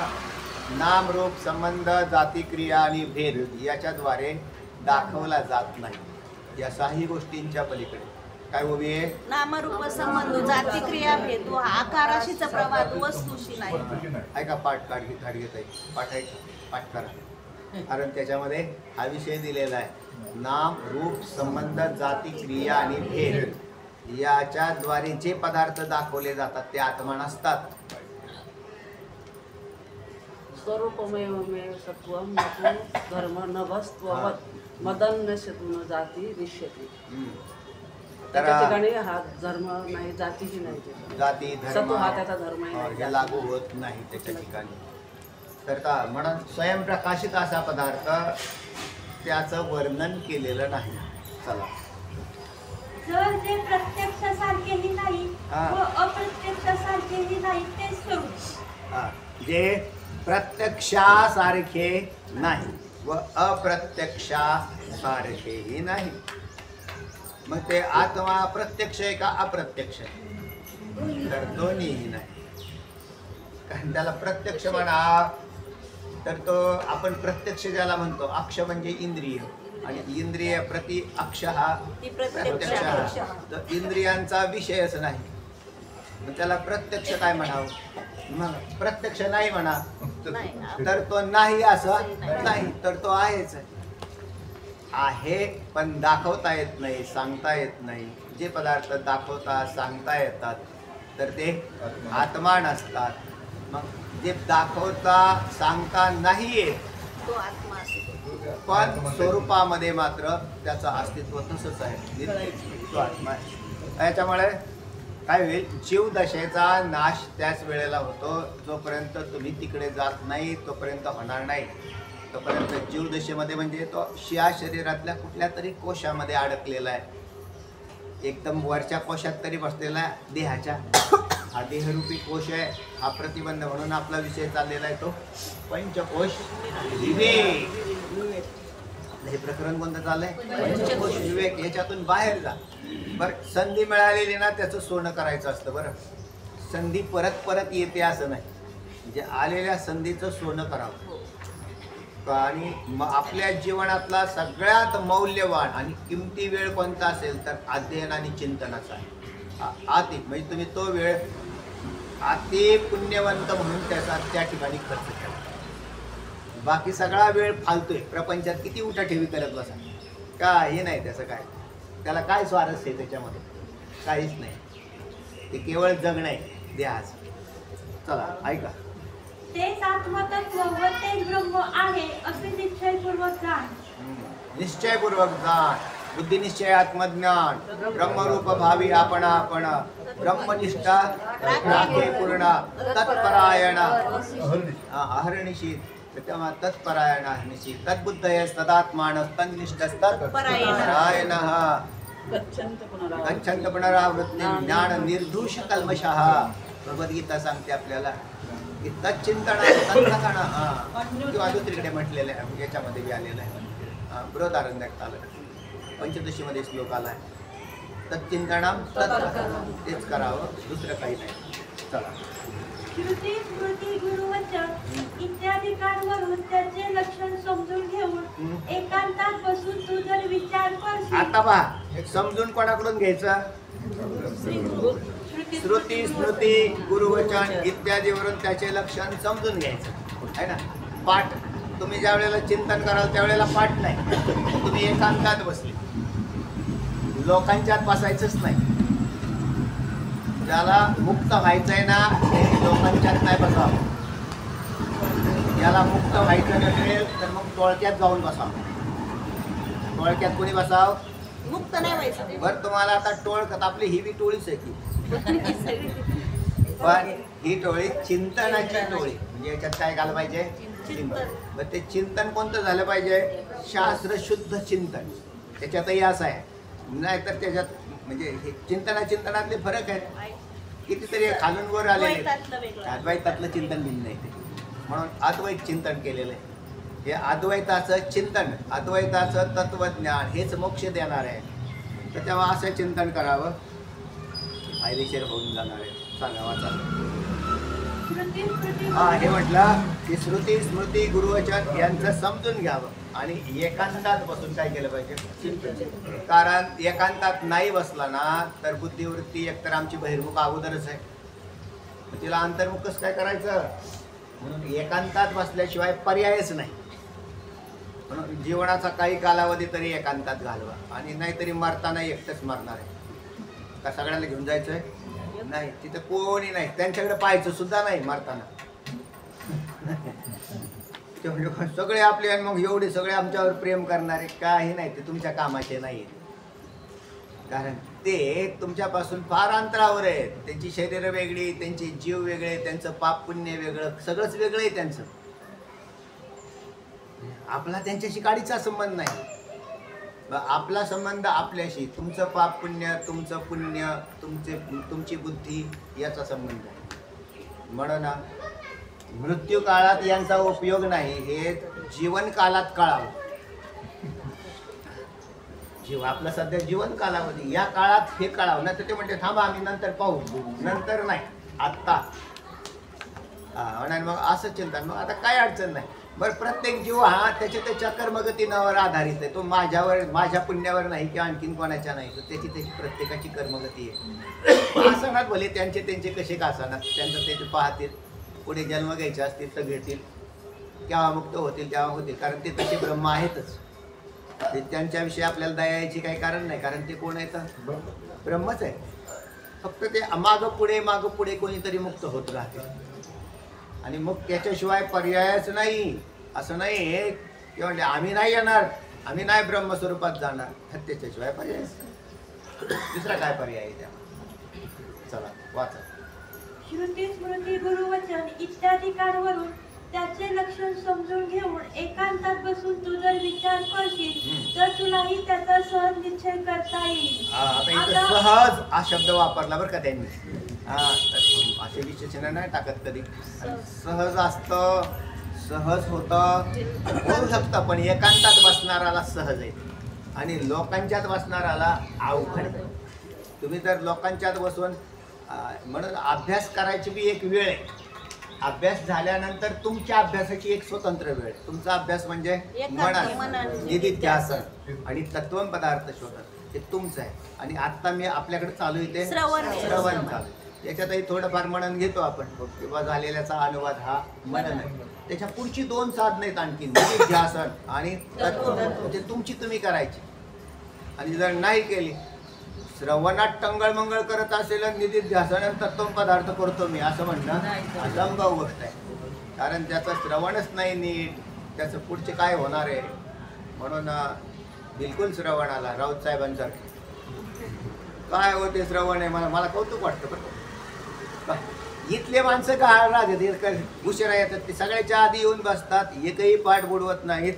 नाम रूप संबंध जाती क्रिया आणि भेद याच्याद्वारे दाखवला जात नाही. या काही गोष्टींच्या पलीकडे काय उभी आहे? नामरूप संबंध जाती क्रिया भेद आकाराशीचा प्रवाद वस्तूशी नाही. ऐका पाठ काढ घेत आहे पाठ आहे पाठ करा. कारण त्याच्यामध्ये हा विषय दिलेला आहे. नाम रूप संबंध जाती क्रिया आणि भेद याच्याद्वारे जे पदार्थ दाखवले जातात ते आत्मा नसतात. स्वरूपमेव सत्वम नको धर्म नभस्त्ववत् मदन्यशतून जाती रिष्यते. तर त्या ठिकाणी हा धर्म नाही जातीही नाही. जाती सत्व धर्म हा त्याचा धर्म आहे. हे लागू होत नाही त्याच्या ठिकाणी. तर म्हणून स्वयंप्रकाशित असा पदार्थ त्याचं वर्णन केलेलं नाही. चला. जर जे प्रत्यक्षासारखेही नाही हा. व अप्रत्यक्षासारखेही नाही ते स्वरूप. जे प्रत्यक्षासारखे नाही व अप्रत्यक्षासारखेही नाही. मग ते आत्मा प्रत्यक्ष आहे का अप्रत्यक्ष आहे तर दोन्हीही नाही. कारण त्याला प्रत्यक्ष म्हणा तर तो आपण प्रत्यक्ष ज्याला म्हणतो अक्ष म्हणजे इंद्रिय आणि इंद्रिय प्रति अक्ष हा प्रत्यक्ष हा. तर इंद्रियांचा विषयच नाही मग त्याला प्रत्यक्ष काय म्हणावं? मग प्रत्यक्ष नाही म्हणा तर तो नाही असं नाही तर तो आहेच आहे. पण दाखवता येत नाही सांगता येत नाही. जे पदार्थ दाखवता सांगता येतात तर ते आत्मा नसतात. मग जे दाखवता सांगता नाही येत तो आत्मा असतो. पण स्वरूपामध्ये मात्र त्याचं अस्तित्व तसंच आहे. तो आत्मा आहे. त्याच्यामुळे काय होईल, जीवदशेचा नाश त्याच वेळेला होतो. जोपर्यंत तुम्ही तिकडे जात नाही तोपर्यंत होणार नाही. तोपर्यंत जीवदशेमध्ये म्हणजे तो या शरीरातल्या कुठल्या तरी कोशामध्ये अडकलेला आहे. एकदम वरच्या कोशात तरी बसलेला आहे देहाच्या. हा देहरूपी कोश आहे. हा प्रतिबंध म्हणून आपला विषय चाललेला आहे तो पंचकोश विवेक. हे प्रकरण कोणतं चाललंय? पंचकोश विवेक. याच्यातून बाहेर जा. बरं, संधी मिळालेली ना त्याचं सोनं करायचं असतं. बरं, संधी परत परत येते असं नाही. म्हणजे आलेल्या संधीचं सोनं करावं. आणि आपल्या जीवनातला सगळ्यात मौल्यवान आणि किमती वेळ कोणता असेल तर अध्ययन आणि चिंतनाचा आहे. अति म्हणजे तुम्ही तो वेळ अति पुण्यवंत म्हणून त्याचा त्या ठिकाणी खर्च केला. बाकी सगळा वेळ फालतोय. प्रपंचात किती उठाठेवी करत बसा, काही नाही त्याचं काय. त्याला काय स्वारस्य आहे त्याच्यामध्ये? काहीच नाही. ते केवळ जगणं आहे देहाचं. चला ऐका. तेच आत्मतत्व व तेच ब्रह्म आहे असे निश्चयपूर्वक जाण. निश्चयपूर्वक जाण. बुद्धिनिश्चय आत्मज्ञान. ब्रह्मरूप भावी आपण आपण. ब्रह्मनिष्ठा राखे पूर्ण. तत्परायण अहर्निशी तत्परायण अहर्निशी. तद्बुद्धय तदात्मान तन्निष्ठस्तत्परायण. गच्छन्त पुनरावृत्ती ज्ञान निर्दोष कल्मषः. भगवद्गीता सांगते आपल्याला की तच्चिंतन किंवा दुसरीकडे म्हटलेलं आहे. याच्यामध्ये बी आलेलं आहे. बृहदारण्यात आलं. पंचदशीमध्ये श्लोक आला आहे. तच्चिंतनम तेच करावं, दुसरं काही नाही. चला. श्रुती स्मृती गुरुवचन इत्यादिकांवरून त्याचे लक्षण समजून घेऊन एकांतात बसून तू जर विचार करशील. आता पहा, समजून कोणाकडून घ्यायचं? श्रुती स्मृती गुरुवचन इत्यादीवरून त्याचे लक्षण समजून घ्यायचं आहे ना. पाठ तुम्ही ज्या वेळेला चिंतन कराल त्यावेळेला पाठ नाही. तुम्ही एकांतात बसले. लोकांच्यात बसायचंच नाही. ज्याला मुक्त व्हायचंय ना ते लोकांच्यात नाही बसावं. याला मुक्त व्हायचं नसेल तर मग टोळक्यात जाऊन बसावं. टोळक्यात कोणी बसावं? मुक्त नाही व्हायचं. बरं, तुम्हाला आता टोळकत आपली ही बी टोळीच आहे की. पण ही टोळी चिंतनाची टोळी. म्हणजे याच्यात काय झालं पाहिजे? चिंतन. मग ते चिंतन कोणतं झालं पाहिजे? शास्त्र शुद्ध चिंतन. त्याच्यातही असं आहे. नाहीतर त्याच्यात म्हणजे हे चिंतनातले फरक आहेत. कितीतरी खालून वर आलेले. अद्वैतातलं चिंतन भिन्न आहे ते. म्हणून अद्वैत चिंतन केलेलं आहे. हे अद्वैताचं चिंतन, अद्वैताचं तत्वज्ञान हेच मोक्ष देणार आहे. तर तेव्हा असं चिंतन करावं, फायदेशीर होऊन जाणार आहे. सांगा वाचा. हे म्हटलं की श्रुती स्मृती गुरुवचन यांचं समजून घ्यावं आणि एकांतात बसून काय केलं पाहिजे? चिंतन. कारण एकांतात नाही बसला ना तर बुद्धिवृत्ती एकतर आमची बहिर्मुख अगोदरच आहे. तिला अंतर्मुख कसं काय करायचं? म्हणून एकांतात बसल्याशिवाय पर्यायच नाही. म्हणून जीवनाचा काही कालावधी तरी एकांतात घालवा. आणि नाहीतरी मरताना एकटंच मरणार आहे का? सगळ्यांना घेऊन जायचंय? नाही. तिथं कोणी नाही. त्यांच्याकडे पाहायचं सुद्धा नाही मरताना. सगळे आपले आणि मग एवढे सगळे आमच्यावर प्रेम करणारे काही नाही. ते तुमच्या कामाचे नाही. कारण ते तुमच्यापासून फार अंतरावर आहेत. त्यांची शरीर वेगळी, त्यांचे जीव वेगळे, त्यांचं पाप पुण्य वेगळं, सगळंच वेगळं आहे त्यांचं. आपला त्यांच्याशी काडीचा संबंध नाही. आपला संबंध आपल्याशी. तुमचं पाप पुण्य, तुमचं पुण्य, तुमची बुद्धी याचा संबंध आहे. म्हणून मृत्यू काळात यांचा उपयोग नाही. हे जीवन काळात कळावं. आपलं सध्या जीवन कालावधी या काळात हे कळावं. नाही तर ते म्हणते थांबा आम्ही नंतर पाहू. नंतर नाही, आत्ता. आणि मग असं चिंतन. मग आता काय अडचण नाही. बरं, प्रत्येक जीव हा त्याच्या कर्मगतीवर आधारित आहे. तो माझ्या पुण्यावर नाही किंवा आणखीन कोणाच्या नाही. तर त्याची प्रत्येकाची कर्मगती आहे. आसनात भले त्यांचे कसे का आसनात त्यांचं ते पाहतील. पुढे जन्म घ्यायचे असतील तर घेतील. केव्हा मुक्त होतील तेव्हा होतील. कारण ते तसे ब्रह्म आहेतच. ते त्यांच्याविषयी आपल्याला दया यायची काही कारण नाही. कारण ते कोण आहेत? ब्रह्मच आहे. फक्त ते मागं पुढे कोणीतरी मुक्त होत राहते. आणि मग त्याच्याशिवाय पर्यायच नाही. असं नाही की म्हणजे आम्ही नाही येणार, आम्ही नाही ब्रह्मस्वरूपात जाणार. त्याच्याशिवाय पर्याय दुसरा काय पर्याय आहे त्या? चला वाचा. श्रुती स्मृती गुरुवचन इत्यादिकांवरून त्याचे लक्षण समजून घेऊन एकांतात बसून तू जर विचार करशील तर तुलाही त्याचा सहज निश्चय करता येईल. आता इथं सहज हा शब्द वापरला बरं का त्यांनी. असे विशेषण नाही टाकत कधी. सहज असतं, सहज होतं, होऊ शकतं, पण एकांतात बसणाराला सहज आहे आणि लोकांच्यात बसणाराला अवघड आहे. तुम्ही जर लोकांच्यात बसून म्हणून अभ्यास करायची बी एक वेळ आहे. अभ्यास झाल्यानंतर तुमच्या अभ्यासाची एक स्वतंत्र वेळ. तुमचा अभ्यास म्हणजे मनन, निधिध्यासन आणि तत्व पदार्थ शोधन हे तुमचं आहे. आणि आता मी आपल्याकडे चालू इथे श्रवण चालू. याच्यातही थोडंफार मनन घेतो आपण किंवा झालेल्याचा अनुवाद हा मनन आहे. त्याच्या पुढची 2 साधनं आहेत आणखी, निधिध्यासन आणि तत्व. म्हणजे तुमची तुम्ही करायची. आणि जर नाही केली, श्रवणात टंगळमंगळ करत असेल निधिध्यासन आणि तत्व पदार्थ करतो मी असं म्हणणं असंभव गोष्ट आहे. कारण त्याचं श्रवणच नाही नीट, त्याचं पुढचे काय होणार आहे. म्हणून बिलकुल श्रवणाला राऊत साहेबांसारखे काय होते श्रवण आहे. मला कौतुक वाटतं. बरं इथले माणसं का राहते उशिरा येतात, ते सगळ्याच्या आधी येऊन बसतात, एकही पाठ बुडवत नाहीत.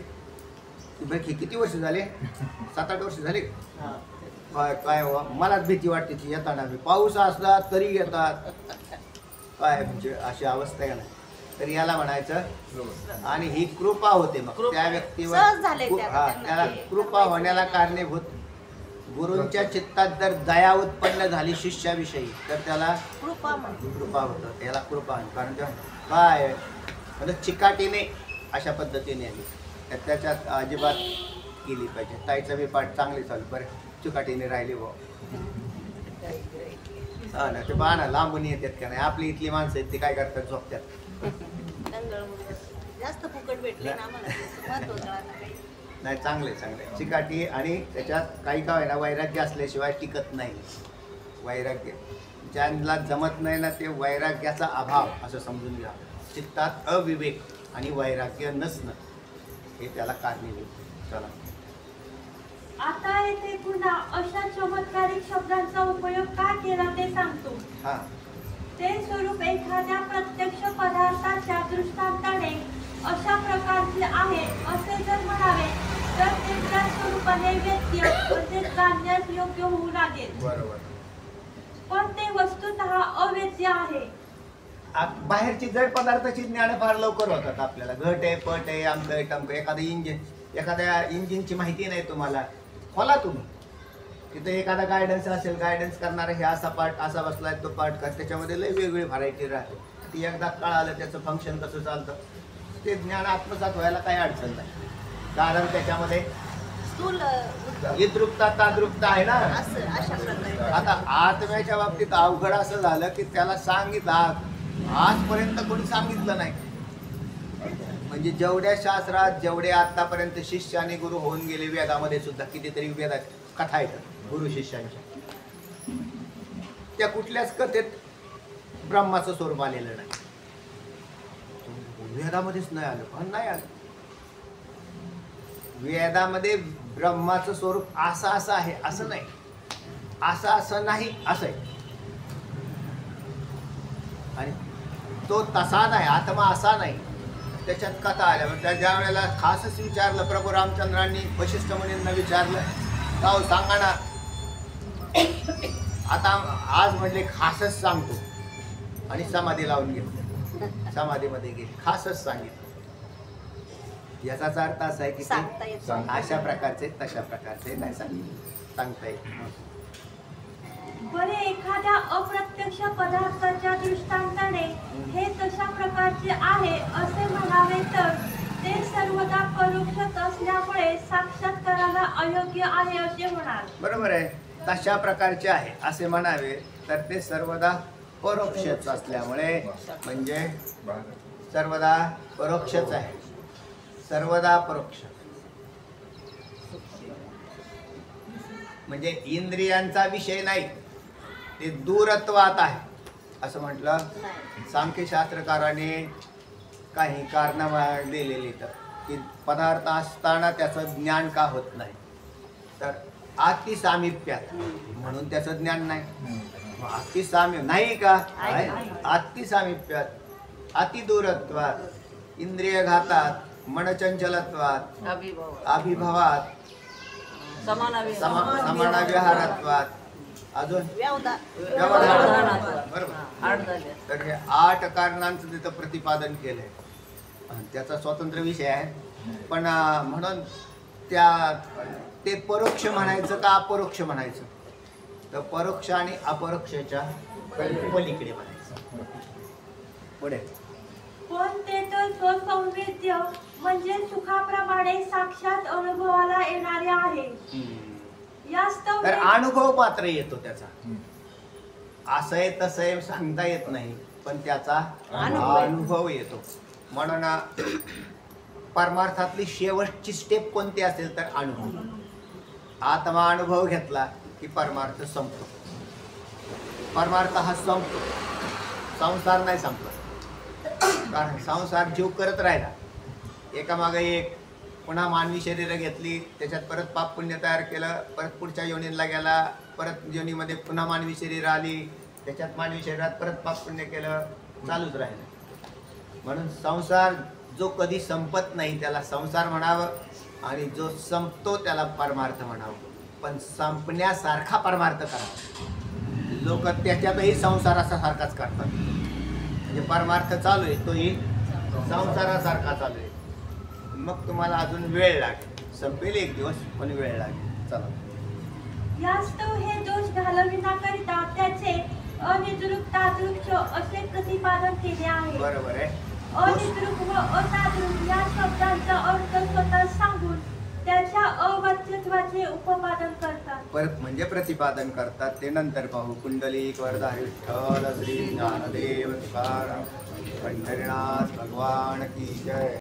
किती वर्ष झाले? 7-8 वर्ष झाले. काय मलाच भीती वाटते ती येताना. पाऊस असला तरी येतात. काय म्हणजे अशी अवस्था आहे ना. तर याला म्हणायचं आणि ही कृपा होते. मग त्या व्यक्तीवर त्याला कृपा होण्याला कारणीभूत गुरूंच्या चित्तात जर दया उत्पन्न झाली शिष्याविषयी तर त्याला कृपा होतं. त्याला कृपा. कारण काय म्हणजे चिकाटीने अशा पद्धतीने आली तर त्याच्यात अजिबात केली पाहिजे. ताईचं बी पाठ चांगली चालू. बरं चिकाटीने राहिली भाऊ. हा ना, ते पहा ना लांबून येतात का नाही. आपली इथली माणसं आहेत ती काय करतात, झोपतात. जास्त फुकट भेटले ना मला. नाही चांगले चिकाटी. आणि त्याच्यात काही का होईना वैराग्य असल्याशिवाय टिकत नाही. वैराग्य ज्यांना जमत नाही ना ते वैराग्याचा अभाव असं समजून घ्या. चित्तात अविवेक आणि वैराग्य नसणं हे त्याला कारणीभूत. चला आता येथे पुन्हा अशा चमत्कारिक शब्दांचा उपयोग का केला ते सांगतो. हा. ते स्वरूप एखाद्या प्रत्यक्ष पदार्थाच्या दृष्टांताने अशा प्रकारचे आहे असे जर म्हणावे तर ते त्या स्वरूपाने वेद्य म्हणजे जाणण्यास योग्य होऊ लागेल. बरोबर. पण ते वस्तुतः अवेद्य आहे. बाहेरची जड पदार्थाची ज्ञान फार लवकर होतात आपल्याला. घट आहे, पट आहे, आमक आहे, टमक. एखाद्या इंजिनची माहिती नाही तुम्हाला, खोला तुम्ही तिथे एखादा गायडन्स असेल, गायडन्स करणारा हे असा पार्ट असा बसलाय तो पार्ट कर. त्याच्यामध्ये लय वेगवेगळी व्हरायटी राहते. ती एकदा कळालं त्याचं फंक्शन कसं चालतं ते ज्ञान आत्मसात व्हायला काही अडचण नाही. कारण त्याच्यामध्ये यद्रुपता ताद्रुपता आहे ना. आता आत्म्याच्या बाबतीत अवघड असं झालं की त्याला सांगितलं आजपर्यंत कोणी सांगितलं नाही. म्हणजे जेवढ्या शास्त्रात जेवढे आतापर्यंत शिष्य आणि गुरु होऊन गेले, वेदामध्ये सुद्धा कितीतरी वेदात कथा आहेत गुरु शिष्यांच्या, त्या कुठल्याच कथेत ब्रह्माचं स्वरूप आलेलं नाही. वेदामध्येच नाही आलं. पण नाही आलं वेदामध्ये ब्रह्माचं स्वरूप असं आहे असं नाही, असं नाही असं आहे. आणि तो तसा नाही, आत्मा असा नाही. त्याच्यात कथा आल्या. म्हणजे ज्या वेळेला खासच विचारलं प्रभू रामचंद्रांनी वशिष्ठ मुनींना विचारलं का हो सांगा ना. आता आज म्हणले खासच सांगतो आणि समाधी लावून घेतली. समाधीमध्ये गेली, खासच सांगितलं. याचाच अर्थ असा आहे की अशा प्रकारचे तशा प्रकारचे नाही सांगता येत. बरे एखाद्या अप्रत्यक्ष पदार्थाच्या दृष्टांताने हे तशा प्रकारचे आहे असे म्हणावे तर ते सर्वदा परोक्षच असल्यामुळे साक्षात्काराला अयोग्य आहे असे म्हणाल. बरोबर आहे. तशा प्रकारचे आहे असे म्हणावे तर ते सर्वदा परोक्षच असल्यामुळे म्हणजे सर्वदा परोक्षच आहे. सर्वदा परोक्ष म्हणजे इंद्रियांचा विषय नाही, ते दूरत्वात आहे असं म्हटलं. सांख्यशास्त्रकाराने काही कारणं दिलेली तर की पदार्थ असताना त्याचं ज्ञान का होत नाही तर अतिसामिप्यात म्हणून त्याचं ज्ञान नाही. अतिसाम्य नाही का? अतिसामिप्यात, अतिदूरत्वात, इंद्रिय घातात, मनचंचलत्वात, अभिभवात, समानाविहारत्वात, अजून व्यवधानात. बरोबर. तर हे 8 कारणांचं तिथं प्रतिपादन केलंय. आणि त्याचा स्वतंत्र विषय आहे. पण म्हणून ते परोक्ष म्हणायचं का अपरोक्ष म्हणायचं? तर परोक्ष आणि अपरोक्षाच्या पलीकडे म्हणायचं. पुढे पण ते तर स्वसंवेद्य म्हणजे सुखाप्रमाणे साक्षात अनुभवाला येणारे आहे. यास्तव तर अनुभव मात्र येतो त्याचा. असं आहे तसं आहे सांगता येत नाही, पण त्याचा अनुभव येतो. म्हणून परमार्थातली शेवटची स्टेप कोणती असेल तर अनुभव. आत्मा अनुभव घेतला की परमार्थ संपतो. परमार्थ हा संपतो, संसार नाही संपला. कारण संसार जीव करत राहिला एकामागे एक. पुन्हा मानवी शरीरं घेतली, त्याच्यात परत पाप पुण्य तयार केलं, परत पुढच्या योनीला गेला, परत योनीमध्ये पुन्हा मानवी शरीर आली, त्याच्यात मानवी शरीरात परत पाप पुण्य केलं, चालूच राहिलं. म्हणून संसार जो कधी संपत नाही त्याला संसार म्हणावं, आणि जो संपतो त्याला परमार्थ म्हणावं. पण संपण्यासारखा परमार्थ करावा. लोक त्याच्यातही संसाराचा सारखाच करतात. म्हणजे परमार्थ चालू आहे तोही संसारासारखा चालू आहे. मग तुम्हाला अजून वेळ लागेल. संपेल एक दिवस, पण वेळ लागेल. चला. यास्तव हे दोष घालविण्याकरिता त्याचे अनिद्रुक तादृक्ष असे प्रतिपादन केले आहे. बरोबर आहे. अनिद्रुक व अतादृक या शब्दांचा अर्थ स्वतः सांगून त्याच्या अवाच्यत्वाचे उपपादन करतात. परत म्हणजे प्रतिपादन करतात. ते नंतर पाहू. कुंडलिक वरदा विठ्ठल श्री ज्ञानदेव तुकाराम पंढरीनाथ भगवान की जय.